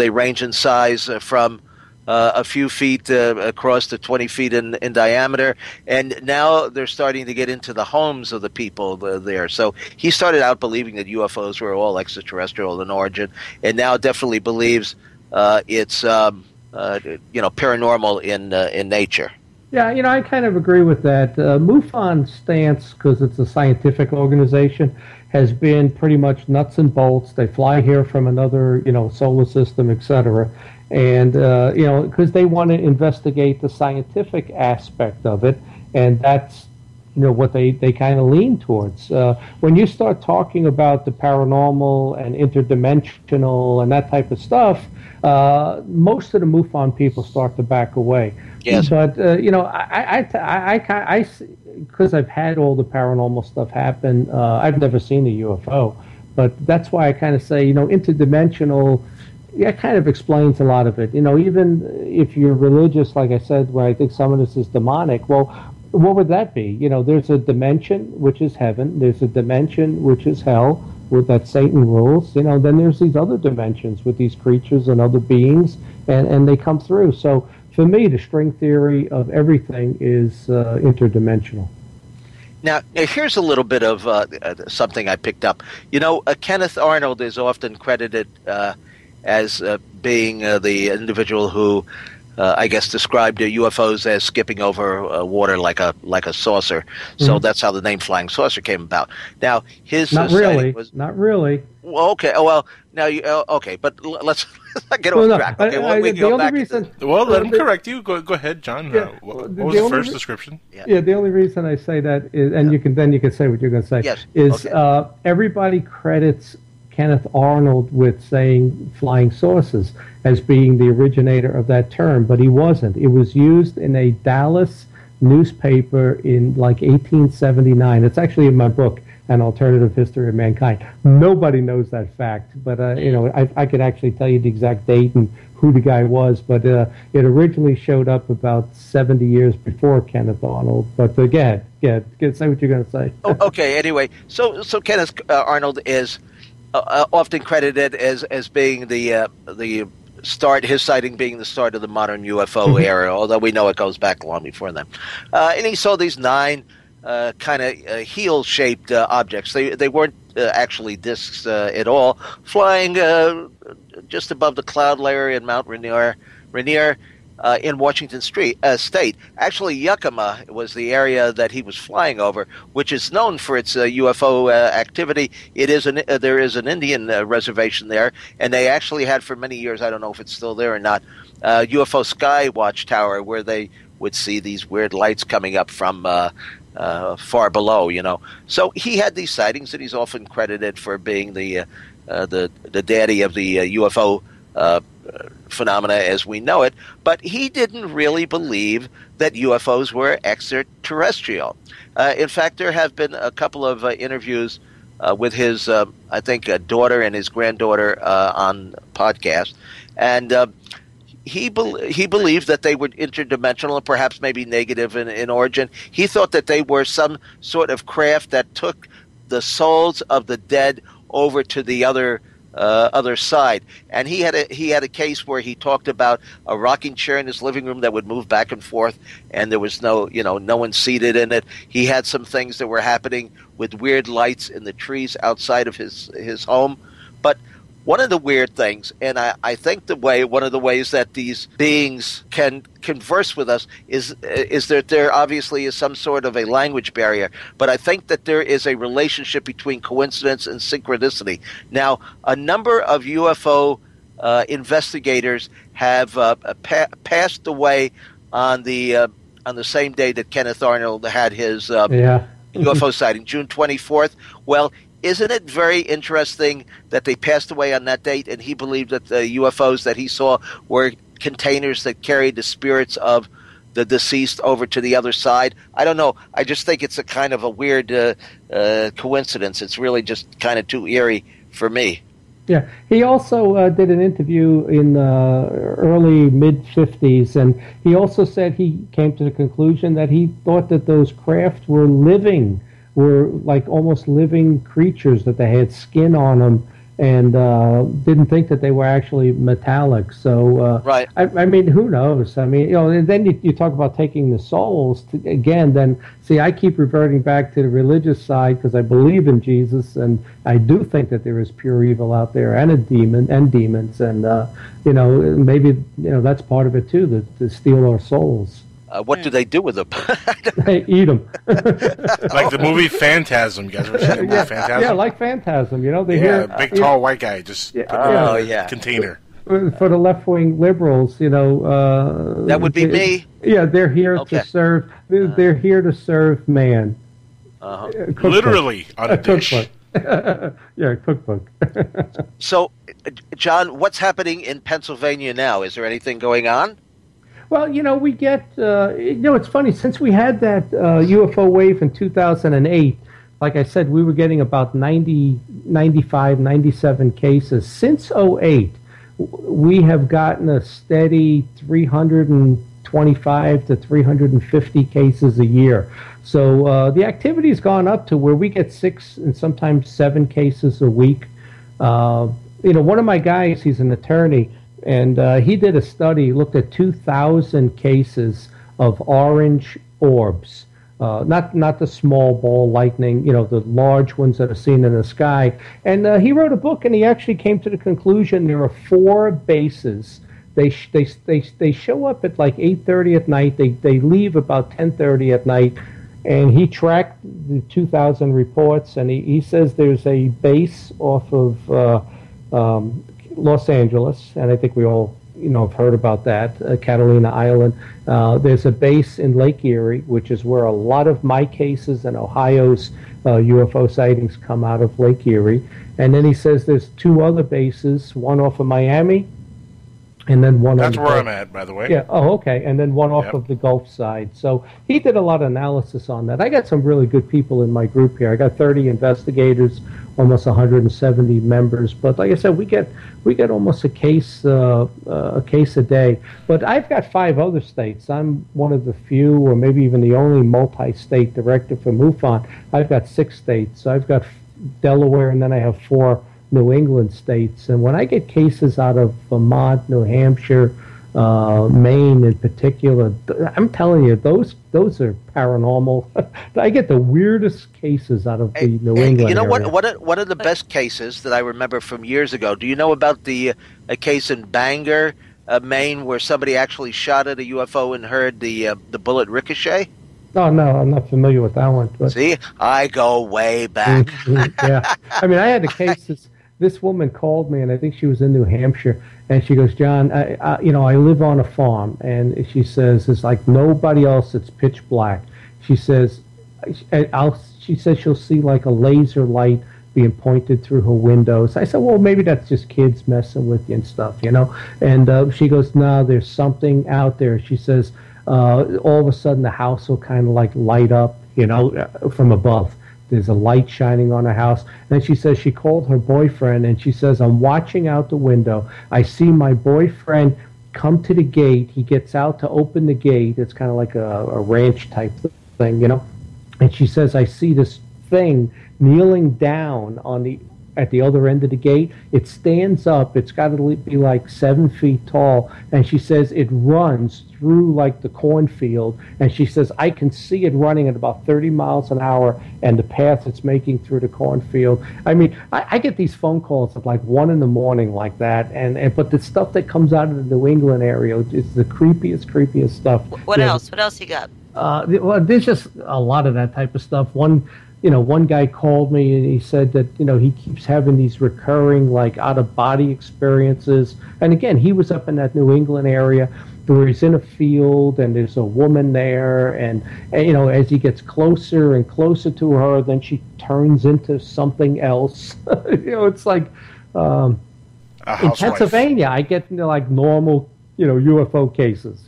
range in size from a few feet across to 20 feet in diameter, and now they're starting to get into the homes of the people there. So he started out believing that UFOs were all extraterrestrial in origin, and now definitely believes it's paranormal in nature. Yeah, I kind of agree with that. MUFON's stance, because it's a scientific organization, has been pretty much nuts and bolts. They fly here from another, solar system, etc. And, because they want to investigate the scientific aspect of it, and that's, what they kind of lean towards. When you start talking about the paranormal and interdimensional and that type of stuff, most of the MUFON people start to back away. Yes. But, because I've had all the paranormal stuff happen, I've never seen a UFO, but that's why I kind of say, interdimensional, it kind of explains a lot of it. Even if you're religious, like I said, where I think some of this is demonic, well, what would that be? There's a dimension, which is heaven. There's a dimension, which is hell. that Satan rules, then there's these other dimensions with these creatures and other beings, and they come through. So for me, the string theory of everything is interdimensional. Now, here's a little bit of something I picked up. Kenneth Arnold is often credited as being the individual who, I guess, described UFOs as skipping over water like a saucer. So that's how the name Flying Saucer came about. Now, his not really. Well, okay. Oh, well, now okay, but let's not get off track. Okay, we can go back. Let him correct you. Go ahead, John. Yeah, what was the first description? Yeah, the only reason I say that is, and you can say what you're going to say. Yes. Is okay. Everybody credits Kenneth Arnold with saying flying saucers as being the originator of that term, but he wasn't. It was used in a Dallas newspaper in like 1879. It's actually in my book, An Alternative History of Mankind. Nobody knows that fact, but I could actually tell you the exact date and who the guy was, but it originally showed up about 70 years before Kenneth Arnold. But again, say what you're going to say. Okay. Anyway, so Kenneth Arnold is often credited as being the start, his sighting being the start of the modern UFO era, although we know it goes back long before then. And he saw these 9 kind of heel-shaped objects. They weren't actually discs at all, flying just above the cloud layer in Mount Rainier in Washington State. Actually, Yakima was the area that he was flying over, which is known for its UFO activity. There is an Indian reservation there, and they actually had for many years, I don't know if it's still there or not, UFO Sky Watch Tower, where they would see these weird lights coming up from far below, So he had these sightings, and he's often credited for being the daddy of the UFO phenomena as we know it, but he didn't really believe that UFOs were extraterrestrial. In fact, there have been a couple of interviews with his, I think, daughter and his granddaughter on podcast, and he believed that they were interdimensional and perhaps maybe negative in origin. He thought that they were some sort of craft that took the souls of the dead over to the other side. And he had a case where he talked about a rocking chair in his living room that would move back and forth, and there was no one seated in it. He had some things that were happening with weird lights in the trees outside of his home. But one of the weird things, and I think one of the ways that these beings can converse with us is that there obviously is some sort of a language barrier, but I think that there is a relationship between coincidence and synchronicity. Now, a number of UFO investigators have passed away on the same day that Kenneth Arnold had his UFO sighting, June 24th. Well, isn't it very interesting that they passed away on that date, and he believed that the UFOs that he saw were containers that carried the spirits of the deceased over to the other side? I don't know. I just think it's a kind of a weird coincidence. It's really just kind of too eerie for me. Yeah. He also did an interview in the early mid-50s, and he also said he came to the conclusion that he thought that those craft were like almost living creatures, that they had skin on them, and didn't think that they were actually metallic. So, right. I mean, who knows? I mean, and then you talk about taking the souls again. Then, see, I keep reverting back to the religious side because I believe in Jesus, and I do think that there is pure evil out there and demons, and maybe that's part of it too, to steal our souls. What do they do with them? They eat them. Like the movie Phantasm. You guys ever seen the movie Phantasm? Yeah, like Phantasm. Big tall white guy just put in a container. For the left-wing liberals, that would be me. Yeah, they're here to serve. They're here to serve man. Literally on a dish. Cookbook. Yeah, cookbook. So, John, what's happening in Pennsylvania now? Is there anything going on? Well, we get, it's funny, since we had that UFO wave in 2008, like I said, we were getting about 95, 97 cases. Since 2008, we have gotten a steady 320 325 to 350 cases a year. So the activity's gone up to where we get 6 and sometimes 7 cases a week. One of my guys, he's an attorney, and he did a study, looked at 2,000 cases of orange orbs. Not the small ball lightning, the large ones that are seen in the sky. And he wrote a book, and he actually came to the conclusion there are 4 bases. They show up at like 8:30 at night. They leave about 10:30 at night. And he tracked the 2,000 reports, and he says there's a base off of Los Angeles, and I think we all have heard about that, Catalina Island. There's a base in Lake Erie, which is where a lot of my cases and Ohio's UFO sightings come out of Lake Erie. And then he says there's 2 other bases, one off of Miami, and then one. That's where I'm at, by the way. Yeah. Oh, okay. And then one off of the Gulf side. So he did a lot of analysis on that. I got some really good people in my group here. I got 30 investigators, almost 170 members. But like I said, we get almost a case a day. But I've got 5 other states. I'm one of the few, or maybe even the only multi-state director for MUFON. I've got 6 states. So I've got Delaware, and then I have 4 New England states. And when I get cases out of Vermont, New Hampshire, Maine in particular, I'm telling you, those are paranormal. I get the weirdest cases out of the New England area. One of the best cases that I remember from years ago, do you know about a case in Bangor, Maine, where somebody actually shot at a UFO and heard the bullet ricochet? Oh, no, I'm not familiar with that one. But. See, I go way back. Yeah. I mean, I had a case, this woman called me, and I think she was in New Hampshire, and she goes, John, I live on a farm, and she says, it's like nobody else, it's pitch black. She says, she'll see like a laser light being pointed through her windows. I said, well, maybe that's just kids messing with you and stuff, And she goes, no, there's something out there. She says, all of a sudden the house will kind of like light up, from above. There's a light shining on her house. And she says she called her boyfriend, and she says, I'm watching out the window. I see my boyfriend come to the gate. He gets out to open the gate. It's kind of like a ranch type thing, And she says, I see this thing kneeling down at the other end of the gate. It stands up. It's got to be like 7 feet tall. And she says it runs through like the cornfield. And she says, I can see it running at about 30 miles an hour and the path it's making through the cornfield. I mean, I get these phone calls at like 1 in the morning like that. But the stuff that comes out of the New England area is the creepiest stuff. What else? What else you got? Well, there's just a lot of that type of stuff. One guy called me and he said that, he keeps having these recurring, like, out-of-body experiences. And again, he was up in that New England area where he's in a field and there's a woman there. And as he gets closer and closer to her, then she turns into something else. It's like in Pennsylvania, I get like normal UFO cases.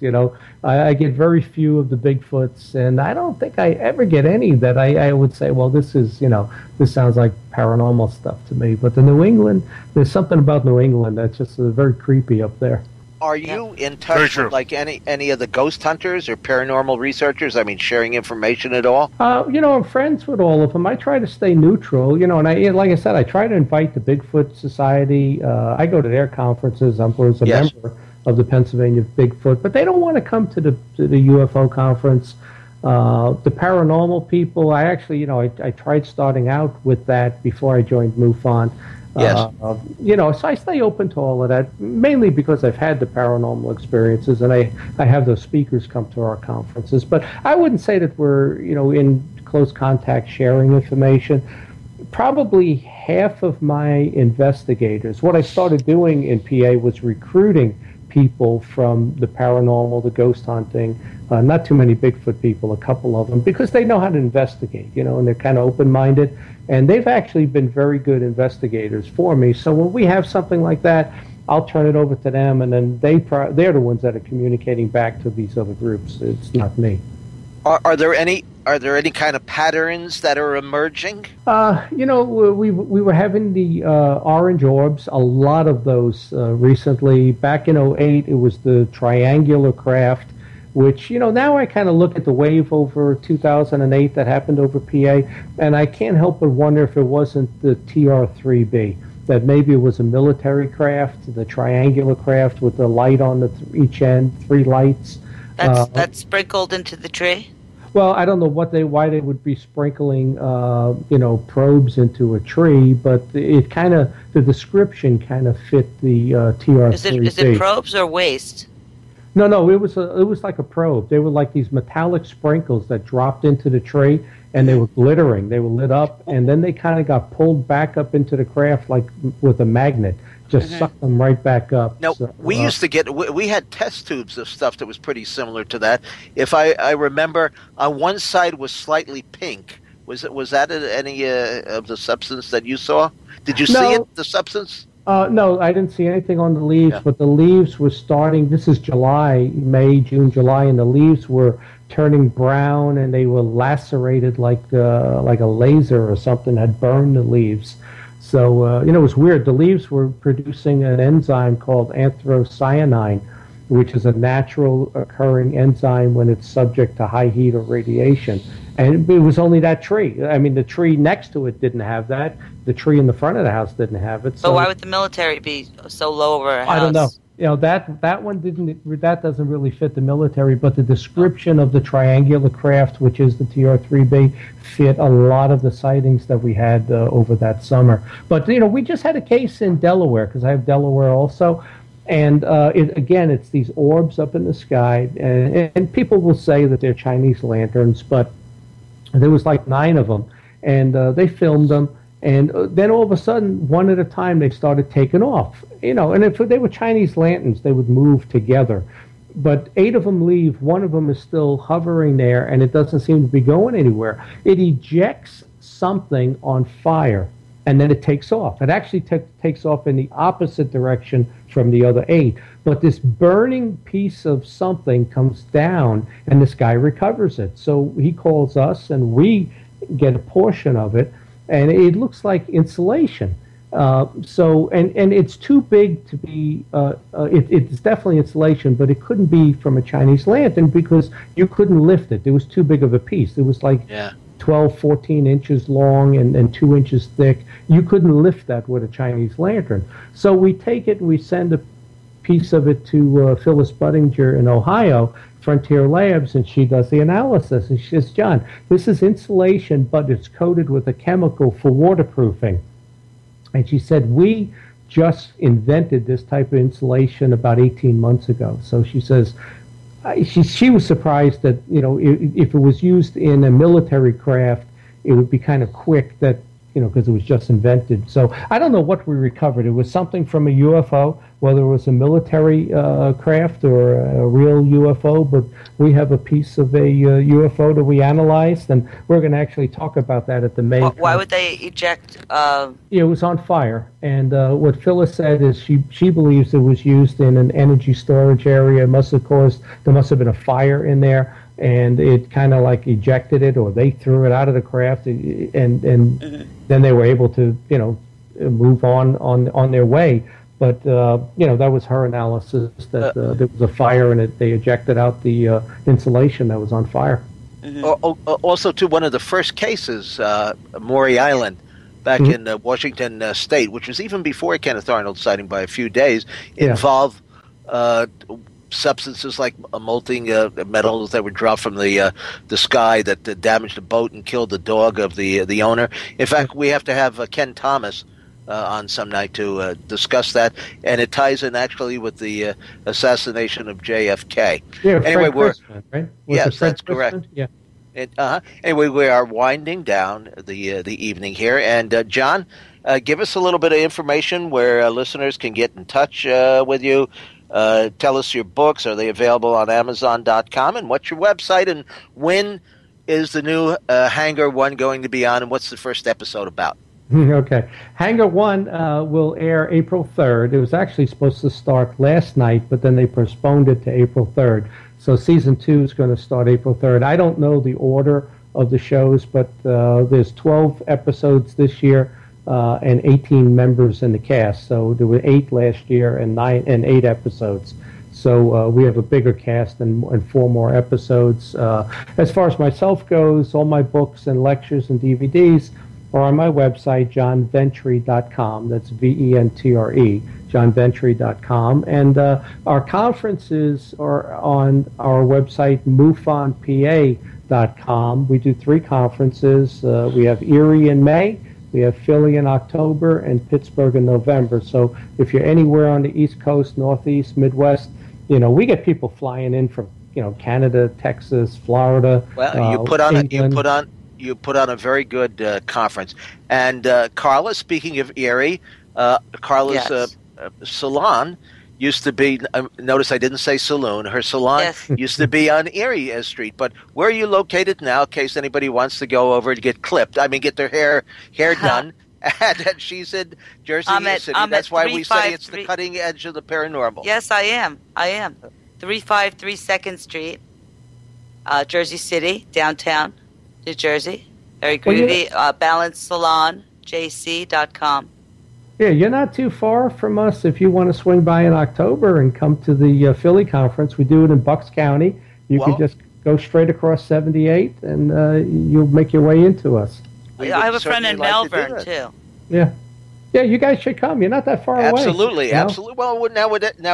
I get very few of the Bigfoots, and I don't think I ever get any that I would say, well, this is, this sounds like paranormal stuff to me. But the New England, there's something about New England that's just very creepy up there. Are you in touch with like any of the ghost hunters or paranormal researchers? I mean, sharing information at all? I'm friends with all of them. I try to stay neutral, and like I said, I try to invite the Bigfoot Society. I go to their conferences. I was a member of the Pennsylvania Bigfoot, but they don't want to come to the UFO conference. The paranormal people, I actually, I tried starting out with that before I joined MUFON. Yes. So I stay open to all of that, mainly because I've had the paranormal experiences, and I have those speakers come to our conferences. But I wouldn't say that we're, in close contact sharing information. Probably half of my investigators, what I started doing in PA was recruiting people from the paranormal, the ghost hunting, not too many Bigfoot people, a couple of them, because they know how to investigate, and they're kind of open-minded, and they've actually been very good investigators for me. So when we have something like that, I'll turn it over to them, and then they're the ones that are communicating back to these other groups. It's not me. Are there any kind of patterns that are emerging? We were having the orange orbs, a lot of those recently. Back in 2008, it was the triangular craft. which, now I kind of look at the wave over 2008 that happened over PA, and I can't help but wonder if it wasn't the TR-3B, that maybe it was a military craft, the triangular craft with the light on each end, 3 lights. That's sprinkled into the tree? Well, I don't know why they would be sprinkling, probes into a tree, but the description kind of fit the TR-3B. Is it probes or waste? No, it was like a probe. They were like these metallic sprinkles that dropped into the tree, and they were glittering. They were lit up, and then they kind of got pulled back up into the craft like with a magnet. Just sucked them right back up. Now, we used to we had test tubes of stuff that was pretty similar to that. If I remember, on one side was slightly pink. Was that any of the substance that you saw? Did you see it, the substance? No, I didn't see anything on the leaves, but the leaves were starting. This is May, June, July, and the leaves were turning brown, and they were lacerated like a laser or something had burned the leaves. So, it was weird. The leaves were producing an enzyme called anthocyanin, which is a natural occurring enzyme when it's subject to high heat or radiation. And it was only that tree. I mean, the tree next to it didn't have that. The tree in the front of the house didn't have it. So why would the military be so low over a house? I don't know. That one that doesn't really fit the military, but the description of the triangular craft, which is the TR-3B, fit a lot of the sightings that we had over that summer. But, we just had a case in Delaware, because I have Delaware also, and it's these orbs up in the sky, and people will say that they're Chinese lanterns, but there was like 9 of them, and they filmed them. And then all of a sudden, one at a time, they started taking off. And if they were Chinese lanterns, they would move together. But 8 of them leave. 1 of them is still hovering there, and it doesn't seem to be going anywhere. It ejects something on fire, and then it takes off. It actually takes off in the opposite direction from the other 8. But this burning piece of something comes down, and this guy recovers it. So he calls us, and we get a portion of it. And it looks like insulation. And it's too big to be, it's definitely insulation, but it couldn't be from a Chinese lantern because you couldn't lift it. It was too big of a piece. It was like 12, 14 inches long and 2 inches thick. You couldn't lift that with a Chinese lantern. So we take it and we send a piece of it to Phyllis Budinger in Ohio, Frontier Labs, and she does the analysis. And she says, John, this is insulation, but it's coated with a chemical for waterproofing. And she said, we just invented this type of insulation about 18 months ago. So she says, she was surprised that, if it was used in a military craft, it would be kind of quick that, because it was just invented. So I don't know what we recovered. It was something from a UFO, whether it was a military craft or a real UFO, but we have a piece of a UFO that we analyzed, and we're going to actually talk about that at the May. Why would they eject? It was on fire, and what Phyllis said is she believes it was used in an energy storage area. There must have been a fire in there, and it kind of like ejected it, or they threw it out of the craft, and then they were able to, move on their way. But, that was her analysis, that there was a fire and they ejected out the insulation that was on fire. Also, too, one of the first cases, Maury Island, back in Washington State, which was even before Kenneth Arnold sighting by a few days, involved substances like molten metals that were dropped from the sky that damaged the boat and killed the dog of the owner. In fact, we have to have Ken Thomas on some night to discuss that, and it ties in actually with the assassination of JFK. Yeah, anyway, right? Yes, that's correct. Yeah. Anyway, we are winding down the evening here, and John, give us a little bit of information where listeners can get in touch with you. Tell us your books. Are they available on Amazon.com? And what's your website? And when is the new Hangar 1 going to be on? And what's the first episode about? Okay. Hangar 1 will air April 3rd. It was actually supposed to start last night, but then they postponed it to April 3rd. So season 2 is going to start April 3rd. I don't know the order of the shows, but there's 12 episodes this year. And 18 members in the cast. So there were 8 last year and 8 episodes. So we have a bigger cast and 4 more episodes. As far as myself goes, all my books and lectures and DVDs are on my website, johnventre.com. That's VENTRE, johnventre.com. And our conferences are on our website, MUFONPA.com. We do 3 conferences. We have Erie in May, we have Philly in October, and Pittsburgh in November. So if you're anywhere on the East Coast, Northeast, Midwest, we get people flying in from Canada, Texas, Florida. Well, you put on a very good conference. And Carla, speaking of Erie, Carla's salon used to be. Notice I didn't say saloon. Her salon used to be on Erie Street. But where are you located now? In case anybody wants to go over to get clipped, get their hair done. And she's in Jersey City. That's why we say it's the cutting edge of the paranormal. Yes, I am. 353 2nd Street, Jersey City, downtown New Jersey. Very groovy. BalanceSalonJC.com. Yeah, you're not too far from us if you want to swing by in October and come to the Philly conference. We do it in Bucks County. You can just go straight across 78 and you'll make your way into us. I have a friend in Melbourne, too. Yeah. Yeah, you guys should come. You're not that far away. Absolutely. Well, now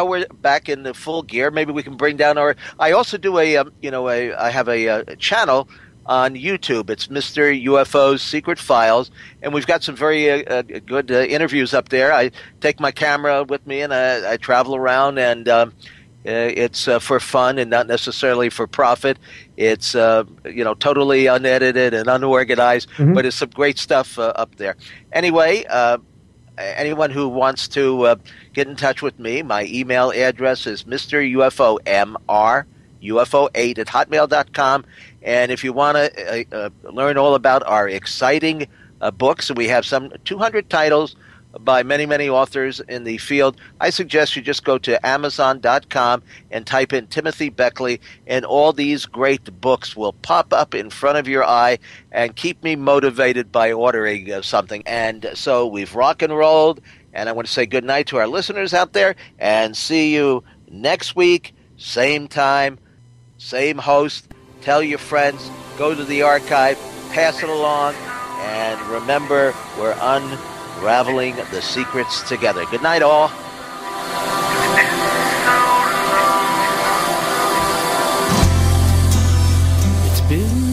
we're back in the full gear. Maybe we can bring down our. I also do I have a channel on YouTube. It's Mr. UFO's Secret Files, and we've got some very good interviews up there. I take my camera with me and I travel around, and it's for fun and not necessarily for profit. It's totally unedited and unorganized, but it's some great stuff up there. Anyway. Anyone who wants to get in touch with me, my email address is mrufo8@hotmail.com. And if you want to learn all about our exciting books, we have some 200 titles by many, many authors in the field, I suggest you just go to Amazon.com and type in Timothy Beckley, and all these great books will pop up in front of your eye and keep me motivated by ordering something. And so we've rock and rolled, and I want to say good night to our listeners out there, and see you next week, same time, same host. Tell your friends, go to the archive, pass it along, and remember, we're unraveling the secrets together. Good night, all. It's been